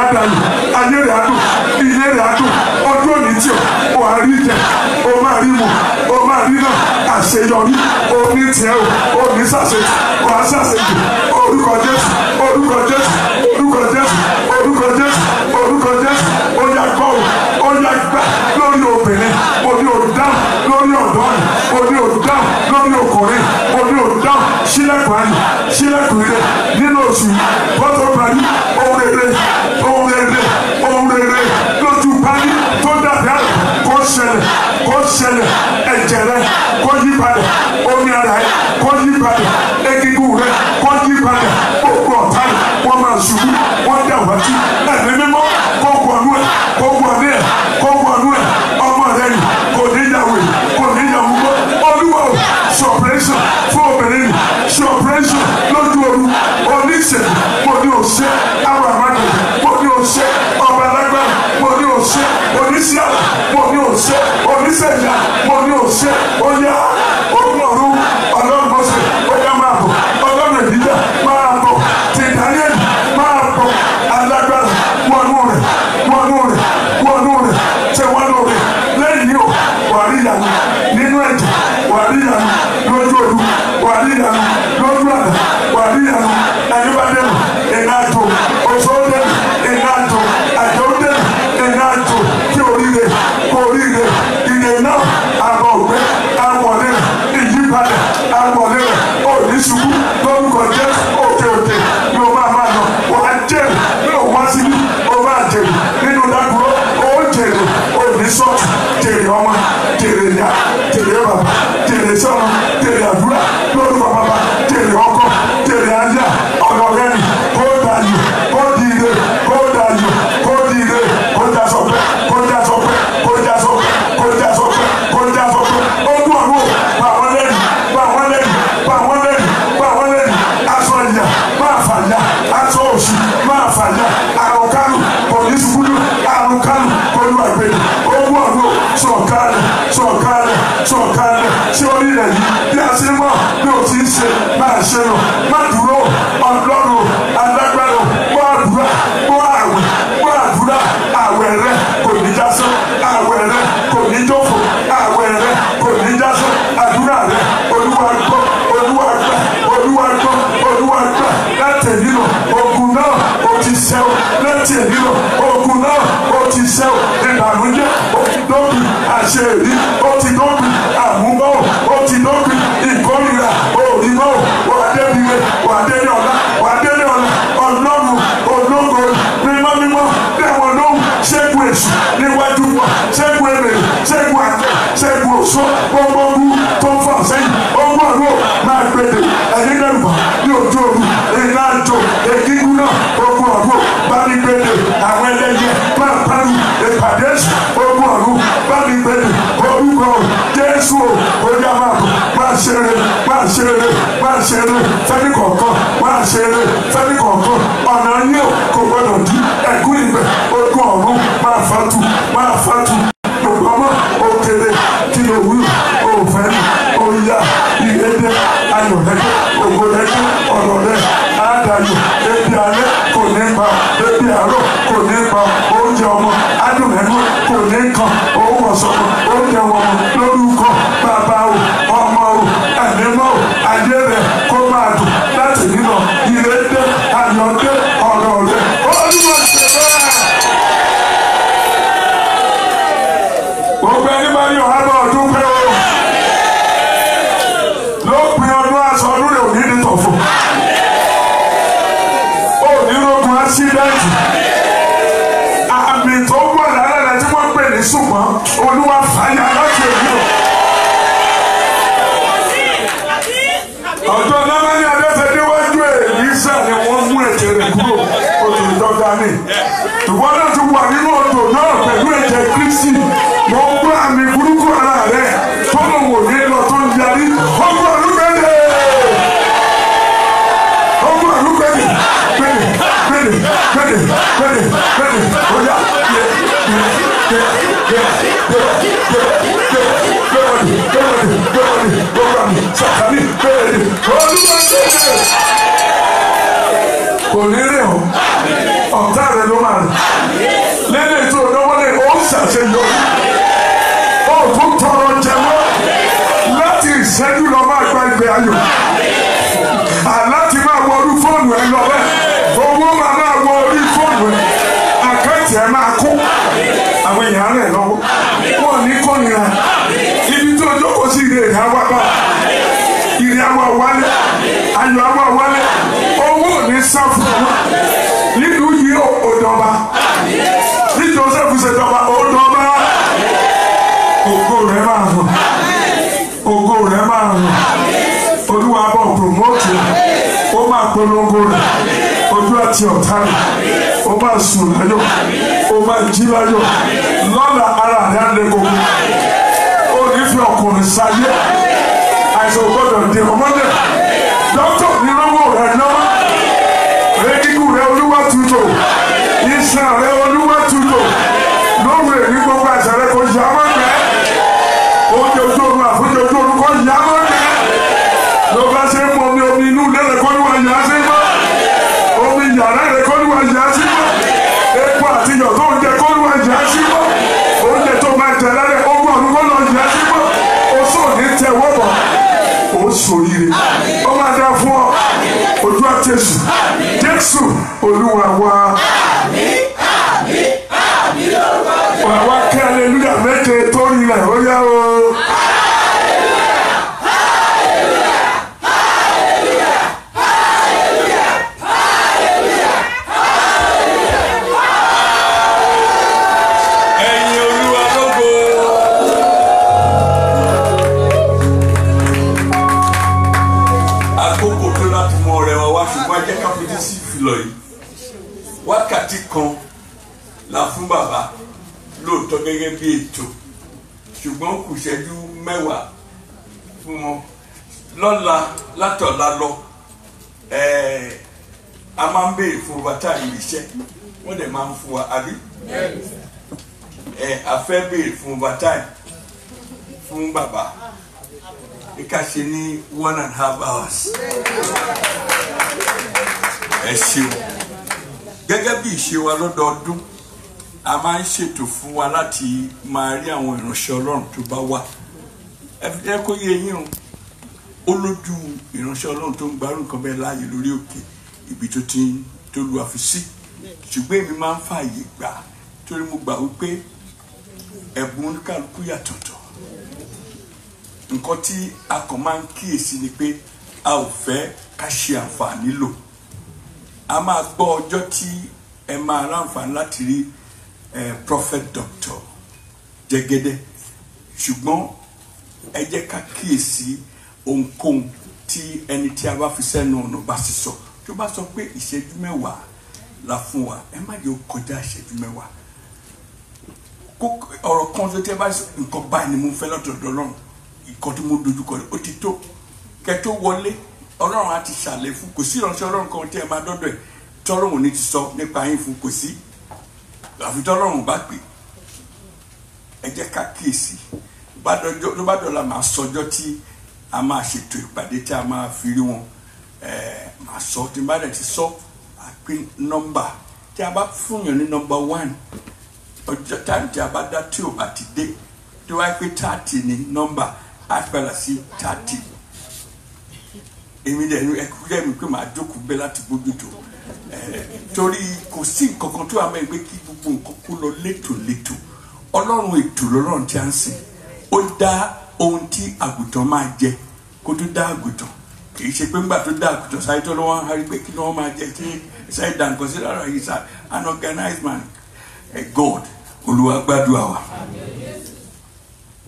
rẹ̀ àdàlù ayé rẹ̀ àdùn ilé rẹ̀ àdùn ọdún òní tí o wà rí jẹ o máa rí mu o máa rí náà àṣeyọrí oní tiẹ̀ o ní sàṣejù wà á sàṣejù orúkọ Jésù orúkọ Jésù orúkọ Jésù orúkọ Jésù orúkọ Jésù ó yá gbọ́ ó yá gbà lórí obìnrin mo ní òdáhùn lórí ọ̀dọ́ rẹ̀ mo ní òdáhùn lórí ọkùnrin mo ní òdáhùn sílẹ̀kùn ayé sílẹ̀kùn ire nínú oṣù bọ́tọ̀ parí ohun rere ohun rere ohun rere lójú parí tó dàbí àrùn kó ṣẹlẹ̀ ẹ̀jẹ̀ rẹ̀ kó yí padà omi ara rẹ̀ kó yí padà egungun rẹ̀ kó yí padà gbogbo ọ̀tá rẹ̀ wọ́n máa ṣubú wọ́n dà wájú ẹ̀mí mímọ́ kó wọnú ẹ̀ kó wọnú ẹ̀ kó wọnú ẹ̀ ọmọ rẹ̀ yìí kò ní yàwó yìí kò ní yàwó mọ́ olúwa o ṣọpẹ́rẹ́sọ̀ fún obìnrin yìí ṣọpẹ́rẹ́sọ̀ lójú ooru oníṣègùn mo ní òṣè àwọn àmàlà mo ní òṣè ọba alágbára mo ní òṣè oníṣẹ́àlà mo ní òṣè oníṣẹ́yà mo ní òṣè oyá ogun ọ̀run ọlọ́run mọ́sẹ̀ oyá máa bọ̀ ọlọ́run ìdíjà máa bọ̀ tìdáyẹ̀lì máa bọ̀ alágbára wọnú rẹ̀ ṣe wọnú rẹ̀ lẹ́yìn o wà rí ìyàwó nínú ẹ̀jẹ̀ wà rí ìyàwó lójú òru wà rí ìyàwó lójú àná wà rí ìyàwó ẹ̀yìnbádẹ́nu ìnáàtò òṣòdẹ́nu ìnáàtò àjọ́dẹ́nu ìnáàtò kí oríire ìyè náà àbọ̀ ògbé àwọ̀lé rẹ̀ ìyípadà àwọ̀lé rẹ̀ òní ṣubú lórúkọ jẹ́ òkè ló máa lọ wà á jèrè yóò wá síbí ó máa jèrè nínú dákúrò ó jèrè òní sọ́ọ̀tì jèrè ọmọ jèrè ìyá jèrè bàbá jèrè sọ́nà jèrè àdúrà lórúkọ bàbá jèrè ọkọ jèrè ayá ọ̀nà ọ̀rẹ́ni kó dàyò kó di ire kó dàyò kó di ire kó já sọpẹ́ kó já sọpẹ́ kó já sọpẹ́ kó já sọpẹ́ kó já sọpẹ́ ogún ọ̀run pa wọ́n lẹ́yìn pa wọ́n lẹ́yìn pa wọ́n lẹ́yìn pa wọ́n lẹ́yìn aṣọ ìyà máa fàyà aṣọ òṣì máa fàyà àrùn kánù kò ní sùkúlù àrùn kánù kò ní àgbèrè ogún ọ̀run sọ̀kalẹ̀ sí orílẹ̀ yìí bí a ṣe mọ̀ bí o ti ń ṣe máa ṣe lọ má dúró ọlọ́run alágbára gbọ́ àdúrà àwẹ̀ rẹ kò ní jásán àwẹ̀ rẹ kò ní jófò àwẹ̀ rẹ kò ní jásán àdúrà rẹ olúwa gbọ́ láti nílò ogun náà o ti ṣẹ́ o láti nílò ogun náà o ti ṣẹ́ o ìbànújẹ́ o ti dópin àṣeyìí o ti dópin àmúbọ̀ o ti dópin ìkórìíra òrìmọ̀ wà á débi wà á délé ọ̀la ọlọ́run ológo mímọ́ dẹ́wọ̀n lóhùn ṣẹ́gun èṣù níwájú wa ṣẹ́gun èrè ṣẹ́gun àjẹ́ ṣẹ́gun òṣó gbogbo ogun tó ń fà sẹ́yìn ogun ọ̀rọ̀ máa gbèdè ẹ̀yìn dẹ́rùbà ní ojú òru ìlà àjò ègígún náà ogun ọ̀rọ̀ bá mi gbèdè àwọn ẹlẹ́yẹ máa parí ìpàdé èṣù ogun ọ̀rọ̀ bá mi gbèdè orúkọ Jésù ó yá máa ṣeré fẹ́mi kọ̀ọ̀kan máa ṣeré fẹ́mi kọ̀ọ̀kan ọ̀nà yóò kò gbọdọ̀ dí ẹ̀kú ìgbẹ́ ogun ọ̀run máa fàtú gbogbo ọmọ òkèlè kí ló wúlò òfẹ́ mi òyà ìrẹ́dẹ́ ayọ̀rẹ́dẹ́ ògbólẹ́dẹ́ ọ̀rọ̀dẹ́ àádàyò ebi alẹ́ kò ní pa ebi àárọ̀ kò ní pa oúnjẹ ọmọ adùnmẹ́nu kò ní kan owó ọ̀sọ̀kọ̀ oúnjẹ wọn lórúkọ bàbá o ọmọ o ẹ̀mímọ́ o ayé rẹ̀ kó máa dùn láti nínà ìrẹ́dẹ́ ayọ̀dẹ́ ọ̀rọ̀ rẹ̀ olúwa ṣe bẹ́ẹ̀. Gbogbo ẹni máa ń yọ hábọ̀ ọdún pé o lópin ọdún aṣọ ọdún rẹ̀ ò ní ní tọ̀fọ̀ ò ní rogun ásídẹ́ǹtì àmì tó wà lára rẹ̀ tí wọ́n pè ní ṣùgbọ́n olúwa fàyà láti èyí o. Ọjọ́ námánì adẹ́fẹ́ níwájú Èlíṣà ni wọ́n mú ẹ̀jẹ̀ rẹ̀ kúrò oṣù Jọ́dánì. Ìwọ náà ti wà nínú odò náà pẹ̀lú ẹ̀jẹ̀ Kristi. Mo ń gbọ́ àmì burúkú ara rẹ̀ tó lò wò ní lọ tó ń yarí. Ọgbọ́n àlùgbẹ́dẹ̀. Oya sàkàní bẹ́ẹ̀ ni olúwa ṣe é. kò ní rìn ọ́ ọ̀tá rẹ̀ ló máa rìn lẹ́nu ètò ìdánwọ́lé ó ṣàṣeyọrí ó tún tọrọ jẹmọ́ láti ìṣẹ́jú lọ máa gba ìgbé ayọ̀ láti máa wọ orí fóònù ẹ lọ bẹ́ẹ̀ owó máa wọ orí fóònù ẹ àkáǹtì ẹ máa kó àwọn èèyàn rẹ̀ lọ́wọ́ wọn ní kọ́nìyàn ibi tó jókòó sí ilé ìhà wá bá ìrìn àwa wálé ayọ̀ àwa wálé owó ò ní sá fún wọn nínú yìí òdọba ní Joseph ṣèjọba òdọba ògo rẹ̀ máa hàn ògo rẹ̀ máa hàn olúwa bọ̀ promote ó máa polongo rẹ̀ ojú àti ọ̀tá rẹ̀ ó máa sùn láyọ̀ ó máa jí láyọ̀ lọ́la ara rẹ̀ á lé gbogbo ó ní fi ọkùnrin sáyé àìsàn gbọ́dọ̀ dé ọmọdé dókítà nírọ́wọ́ rẹ̀ lọ́wọ́ rédíkù rẹ̀ olúwa tútò ìsàn rẹ̀ olúwa tútò lóru èmi gbogbo àṣà rẹ̀ kò yá mọ́ bẹ́ẹ̀ oúnjẹ ojú oorun àfúnjẹ ojú oorun kò yá mọ́ bẹ́ẹ̀ ló bá ṣe ń mọ omi inú lẹ́rẹ̀ kọ́ ní wà yá sí mọ́ omi yàrá rẹ̀ kọ́ ní wà yá sí mọ́ epo àtijọ́ tó ń jẹ kọ́ ní wà yá sí mọ́ oúnjẹ tó máa tẹ̀ lálẹ́ ọgbọ́n ọdún kọ́ lọ yá sí mọ́ oṣù ní tẹ̀ wọ́pọ̀ ó sòrire ó máa dá fún ọ ojú àtẹ̀sù Jésù Olúwa wa wà wá kí aleluya méje tó rí rẹ̀ ó yá o.
wákàtí kan la fún bàbá lóòótọ́ gẹ́gẹ́ bí ètò ṣùgbọ́n kù ṣẹ́jú mẹ́wàá fún wọn lọ́la látọ̀la lọ a máa ń béèrè fún overtime iṣẹ́ wọ́n dẹ̀ máa ń fún wa àbí a fẹ́ béèrè fún overtime fún bàbá ká ṣe ní 1.5 hours ẹ ṣeun gẹ́gẹ́ bí ìṣe wa lọ́dọọdún a máa ń ṣètò fún wa láti máa rí àwọn ìránṣẹ́ Ọlọ́run tó bá wà ẹ kó yé yín o ó lójú ìránṣẹ́ Ọlọ́run tó ń gbárùn kan bẹ́ẹ̀ láàyè lórí òkè ibi tó ti tó lu àfisí ṣùgbọ́n èmi máa ń fààyè gbà torí mo gbà wípé ẹ̀bùn oníkàlùkù yàtọ̀tọ̀ nǹkan tí a kàn máa ń kíyèsí ni pé a ò fẹ́ ká ṣe àǹfààní lò a máa gbọ́ ọjọ́ tí ẹ máa ráǹfààní láti rí prophet doctor Jẹ́gẹ́dẹ́ ṣùgbọ́n ẹ jẹ́ ká kíyèsí ohunkóhun tí ẹni tí a bá fi sẹ́nu ọ̀nà bá sì sọ tó bá sọ pé ìṣẹ́jú mẹ́wàá la fún wa ẹ má jẹ́ ó kọjá ìṣẹ́jú mẹ́wàá ọ̀rọ̀ kan tó tẹ́ bá sọ nǹkan báyìí ni mo fẹ́ lọ́dọọdọ Ọlọ́run nǹkan tí mo dojú kọ ó ti tó kẹ́ tó wọlé Ọlọ́run á ti ṣàlẹ̀ fún kò sí ìránṣẹ́ Ọlọ́run kan tí ẹ máa dọ́dọ̀ ẹ̀ tọ́lọ́run ní ti sọ nípa yín fún kò sí àfi tọ́lọ́run bá pè ẹ jẹ́ ká kíyèsí ló bá dọ̀la máa sọjọ́ tí a máa ṣètò ìpàdé tí a máa fi rí wọn máa sọ tí bá dẹ̀ ti sọ àpín nọ́mbà tí a bá fúnyàn ní nọ́mbà 1 ọjọ́ táwọn tí a bá dá tí ò bá ti dé tí wáá pé 30 ní nọ́mbà á padà sí 30 èmi dẹ̀ ní ẹkú jẹ́ mi pé màá jókòó bẹ́ẹ̀ láti gbójú tó torí kò sí nǹkan kan tó wà mẹ́rin pé kí gbogbo nǹkan kó lọ létòlétò Ọlọ́run ètò lọ́rùn tí a ń sìn ó dá ohun tí àgùntàn máa jẹ kó tó dá àgùntàn kì í ṣe pé ńgbà tó dá àgùntàn sáyé tó lọ́wọ́ á rí pé kí ni wọ́n máa jẹ kí sáyé dà nǹkan sí lára yìí sá an organized man God Olúwa gbàdúrà wa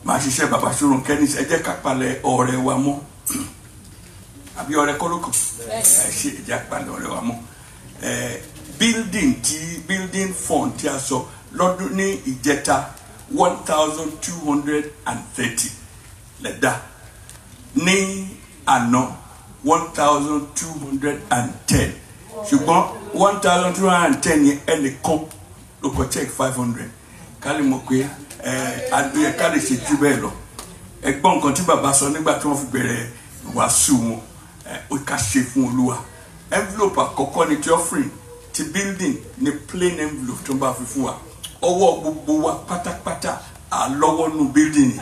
máa ṣiṣẹ́ bàbá ṣòro kẹ́ni ẹ jẹ́ ká palẹ̀ ọ̀rẹ́ wa mọ́ àbí ọ̀rẹ́ kọ́lọ́kọ̀ ṣe ìjà palẹ̀ ọ̀rẹ́ wa mọ́ building fund tí a sọ lọ́dún ní ìjẹta 1,230 lẹ́dà ní àná 1,210 ṣùgbọ́n 1,210 yẹn ẹnìkan ló kọ check 500 ká lè mọ̀ pé àdúyẹ ká lè ṣe jù bẹ́ẹ̀ lọ ẹgbọ́n nǹkan tí bàbá sọ nígbà tí wọ́n fi bẹ̀rẹ̀ wàásù wọn ó ká ṣe fún Olúwa envelope àkọ́kọ́ ni ti offering ti building ni plain envelope tó ń bá fi fún wa ọwọ́ gbogbo wa pátápátá àlọ́wọ́ nù building ni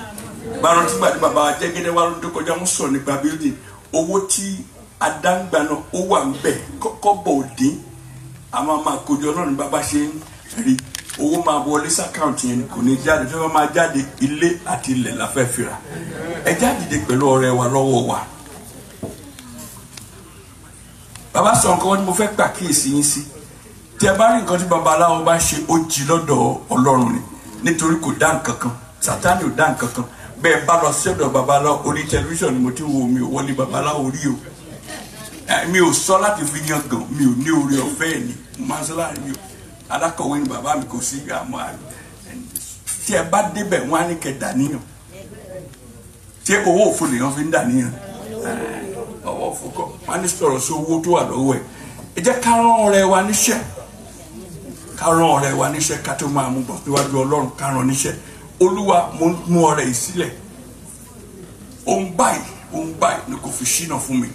gbàrán tí gbàdé bàbá wa Jẹ́gẹ́dẹ́ wa ló kọjá ń sọ nípa building owó tí adáǹgbà náà ó wà ń bẹ̀ kọ́kọ́ bọ̀ òdín àmọ́ máa kójọ náà ní bàbá ṣe ń rí owó máa wọlé sàkáùntì yẹn kò ní jáde tí wọ́n máa jáde ilé àti ilẹ̀ la fẹ́ fira ẹ jáde pẹ̀lú ọrẹ wa lọ́wọ́ wa. bàbá sọ nǹkan tí mo fẹ́ pàkíyèsí yín sí tí ẹ bá rí nǹkan tí babaláwo bá ṣe ó jí lọ́dọ̀ Ọlọ́run ni nítorí kò dá nǹkan kan Sátánì ò dá nǹkan kan bẹ́ẹ̀ bá lọ sí ọ̀dọ̀ babaláwo orí tẹlifíṣàn ni mo ti wo mi ò wọlé babaláwo rí o mi ò sọ láti fi yan gan mi ò ní orí ọ̀fẹ́ ẹ̀ ni mo máa ń sọ láàrin mi o adákọ̀wé ni bàbá mi kò sí àmọ́ tí ẹ bá débẹ̀ wọ́n á ní kẹ́ dàníyàn tí owó òfò lèèyàn fi ń dàníyàn ọwọ́ òfò kọ́ wọ́n á ní sọ̀rọ̀ sí owó tó wà lọ́wọ́ ẹ̀ ẹ jẹ́ ká rán ọ̀rẹ́ wa níṣẹ́ ká tó máa mú bọ̀ síwájú Ọlọ́run ká rán níṣẹ́ Olúwa mo mú ọrẹ yìí sílẹ̀ ohun báyìí ni kò fi ṣínà fún mi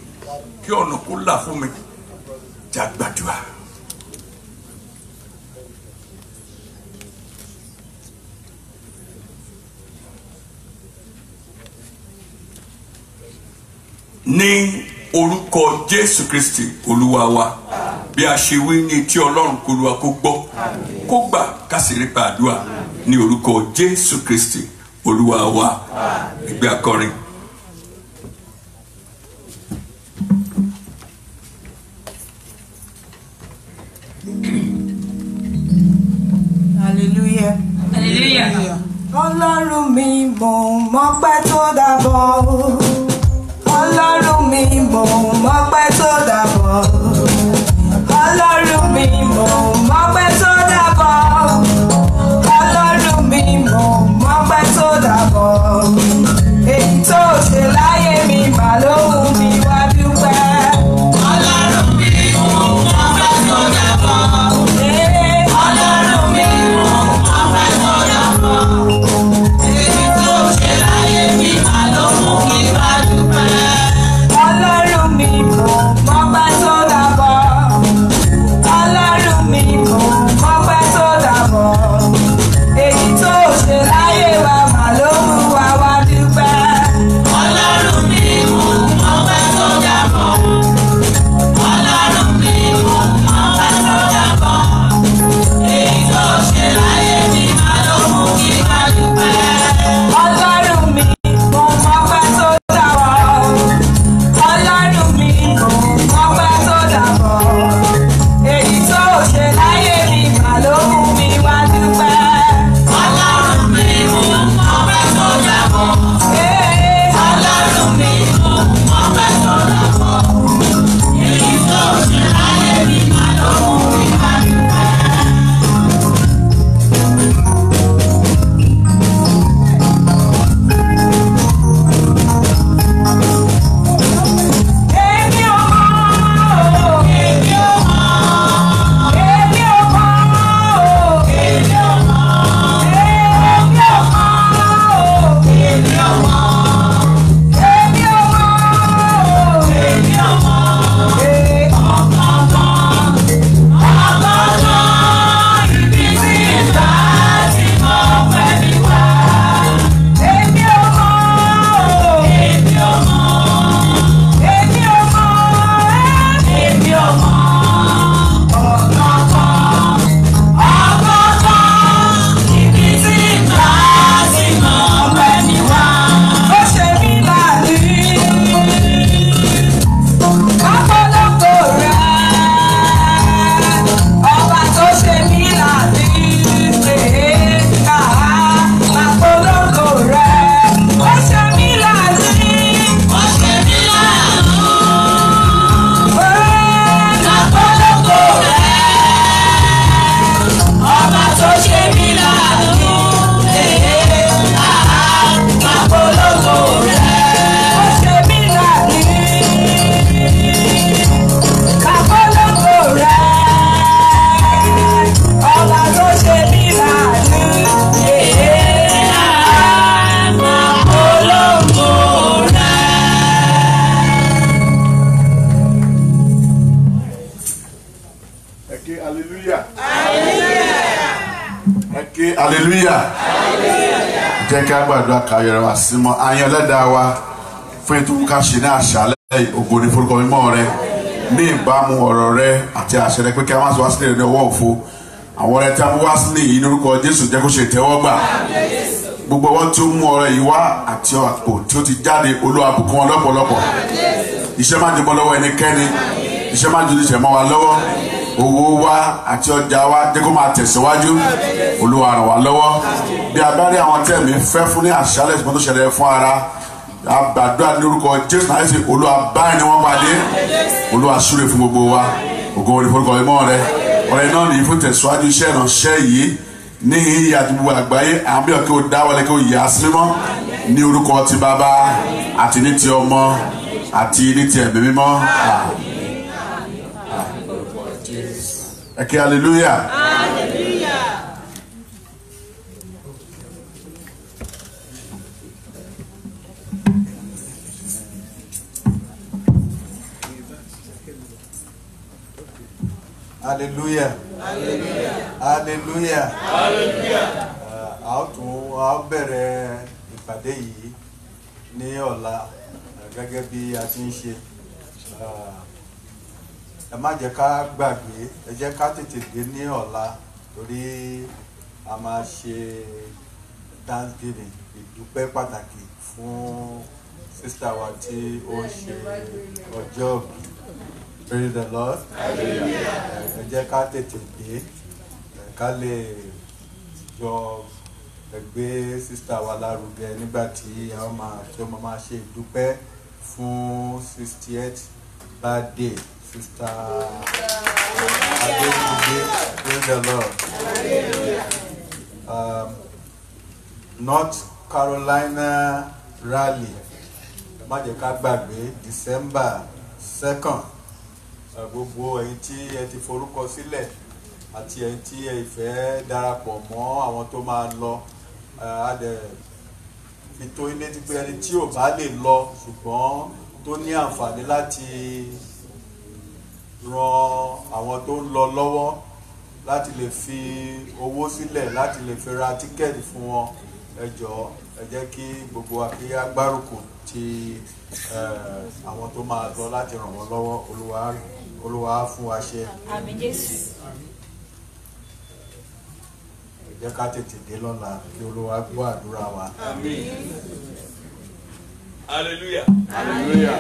kí ọ̀nà kó là fún mi jàgbàdùà. ní orúkọ Jésù Kristi Olúwa wa bí a ṣe wí ní etí Ọlọ́run kó Olúwa kó gbọ́ kó gbà ká sì rí pàdúà ní orúkọ Jésù Kristi Olúwa wa ẹgbẹ́ akọrin.
Hallelujah.
Hallelujah.
Ọlọ́run mi mo mọpẹ́ tó dàbọ̀. Ọlọ́run mi mo mọpẹ́ tó dàbọ̀. Ọlọ́run mi mo mọpẹ́ tó dàbọ̀. Ọlọ́run mi mo mọpẹ́ tó dàbọ̀. Èyí tó ṣe láyé mi mà ló mú mi wá dúpẹ́. Ọlọ́run mi mo mọpẹ́ tó dàbọ̀. Ọlọ́run mi mo mọpẹ́ tó dàbọ̀. Èyí tó ṣe láyé mi mà
hallelujah jẹ́ kí a gbàdúrà ká yọrọ wá sí mọ́ àyàn lẹ́dàá wa fún ètò ká ṣe ní àṣálẹ́ ògo ní forúkọ mímọ́ rẹ ní ìbámu ọ̀rọ̀ rẹ àti àṣẹ rẹ pé kí a má sọ wá sílẹ̀ ní ọwọ́ òfo àwọn ọ̀rẹ́ tí a mú wá sílẹ̀ yìí ní orúkọ Jésù jẹ́ kó ṣe ìtẹ́wọ́gbà gbogbo ọwọ́ tí ó mú ọ̀rẹ́ yìí wá àti àpò tí ó ti jáde Olúwa bùkún wọn lọ́pọ̀lọpọ̀ iṣẹ́ má jẹ́ bọ́ lọ́wọ́ ẹnikẹ́ni iṣẹ́ má jẹ́ ìṣẹ́ mọ́ wa lọ́wọ́ owó wa àti ọjà wa jẹ́ kó máa tẹ̀síwájú Olúwa ràn wá lọ́wọ́ bí a bá rí àwọn tẹ̀mí fẹ́ fún ní àṣálẹ́ ìṣùgbọ́n tó ṣẹlẹ̀ fún ara àgbàdúrà ní orúkọ Jésù náà ṣe Olúwa báyìí ni wọ́n pàdé Olúwa súre fún gbogbo wa ògo ní forúkọ mímọ́ rẹ ọ̀rẹ́ náà nìyí fún tẹ̀síwájú iṣẹ́ ìránṣẹ́ yìí ní ìyá àdúgbò àgbáyé àwọn bí ọ̀kẹ́ ò dáwọ́lé kí ó yà á sí mímọ́ ní orúkọ ti bàbá àti ní ti ọmọ àti ní ti ẹ̀mí mímọ́ ẹ̀kẹ́ hallelujah.
Hallelujah. Hallelujah. Hallelujah. A ó bẹ̀rẹ̀ ìpàdé yìí ní ọ̀la gẹ́gẹ́ bí a ti ń ṣe. Ẹ má jẹ́ ká gbàgbé, ẹ jẹ́ ká tètè dé ní ọ̀la torí a máa ṣe Thanksgiving ìdúpẹ́ pàtàkì fún sísítà wa tí ó ń ṣe ọjọ́ ìbí. Praise the Lord. Ẹ jẹ́ ká tètè dé ká lè jọ gbé sísítà wa lárugẹ nígbà tí a máa ṣe ìdúpẹ́ fún 68th birthday sísítà Adéyẹmí. Praise the Lord. North Carolina rally ẹ má jẹ́ ká gbàgbé December 2nd. Gbogbo ẹ̀yin tí ẹ ti forúkọ sílẹ̀ àti ẹ̀yin tí ẹ fẹ́ darapọ̀ mọ́ àwọn tó máa lọ adẹ̀ fi tó ilé tí pé ẹni tí ò bá lè lọ ṣùgbọ́n tó ní àǹfààní láti ran àwọn tó ń lọ lọ́wọ́ láti lè fi owó sílẹ̀ láti lè fi ra tíkẹ́ẹ̀tì fún wọn ẹ jọ̀ọ́ ẹ jẹ́ kí gbogbo wa kí á gbárùkù ti àwọn tó máa lọ láti ràn wọ́n lọ́wọ́ Olúwa fún wa ṣe.
Àmín Jésù.
Ẹ jẹ́ ká tètè dé lọ́la kí Olúwa gbọ́ àdúrà wa.
Àmín. Hallelujah.
Hallelujah.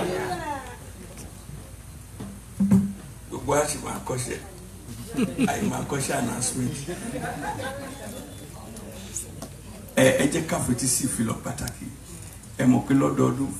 Gbogbo a sì máa kọ́ṣẹ́ àyè máa kọ́ṣẹ́ announcement. Ẹ jẹ́ ká fetí sí ìfilọ̀ pàtàkì ẹ mọ̀ pé lọ́dọọdún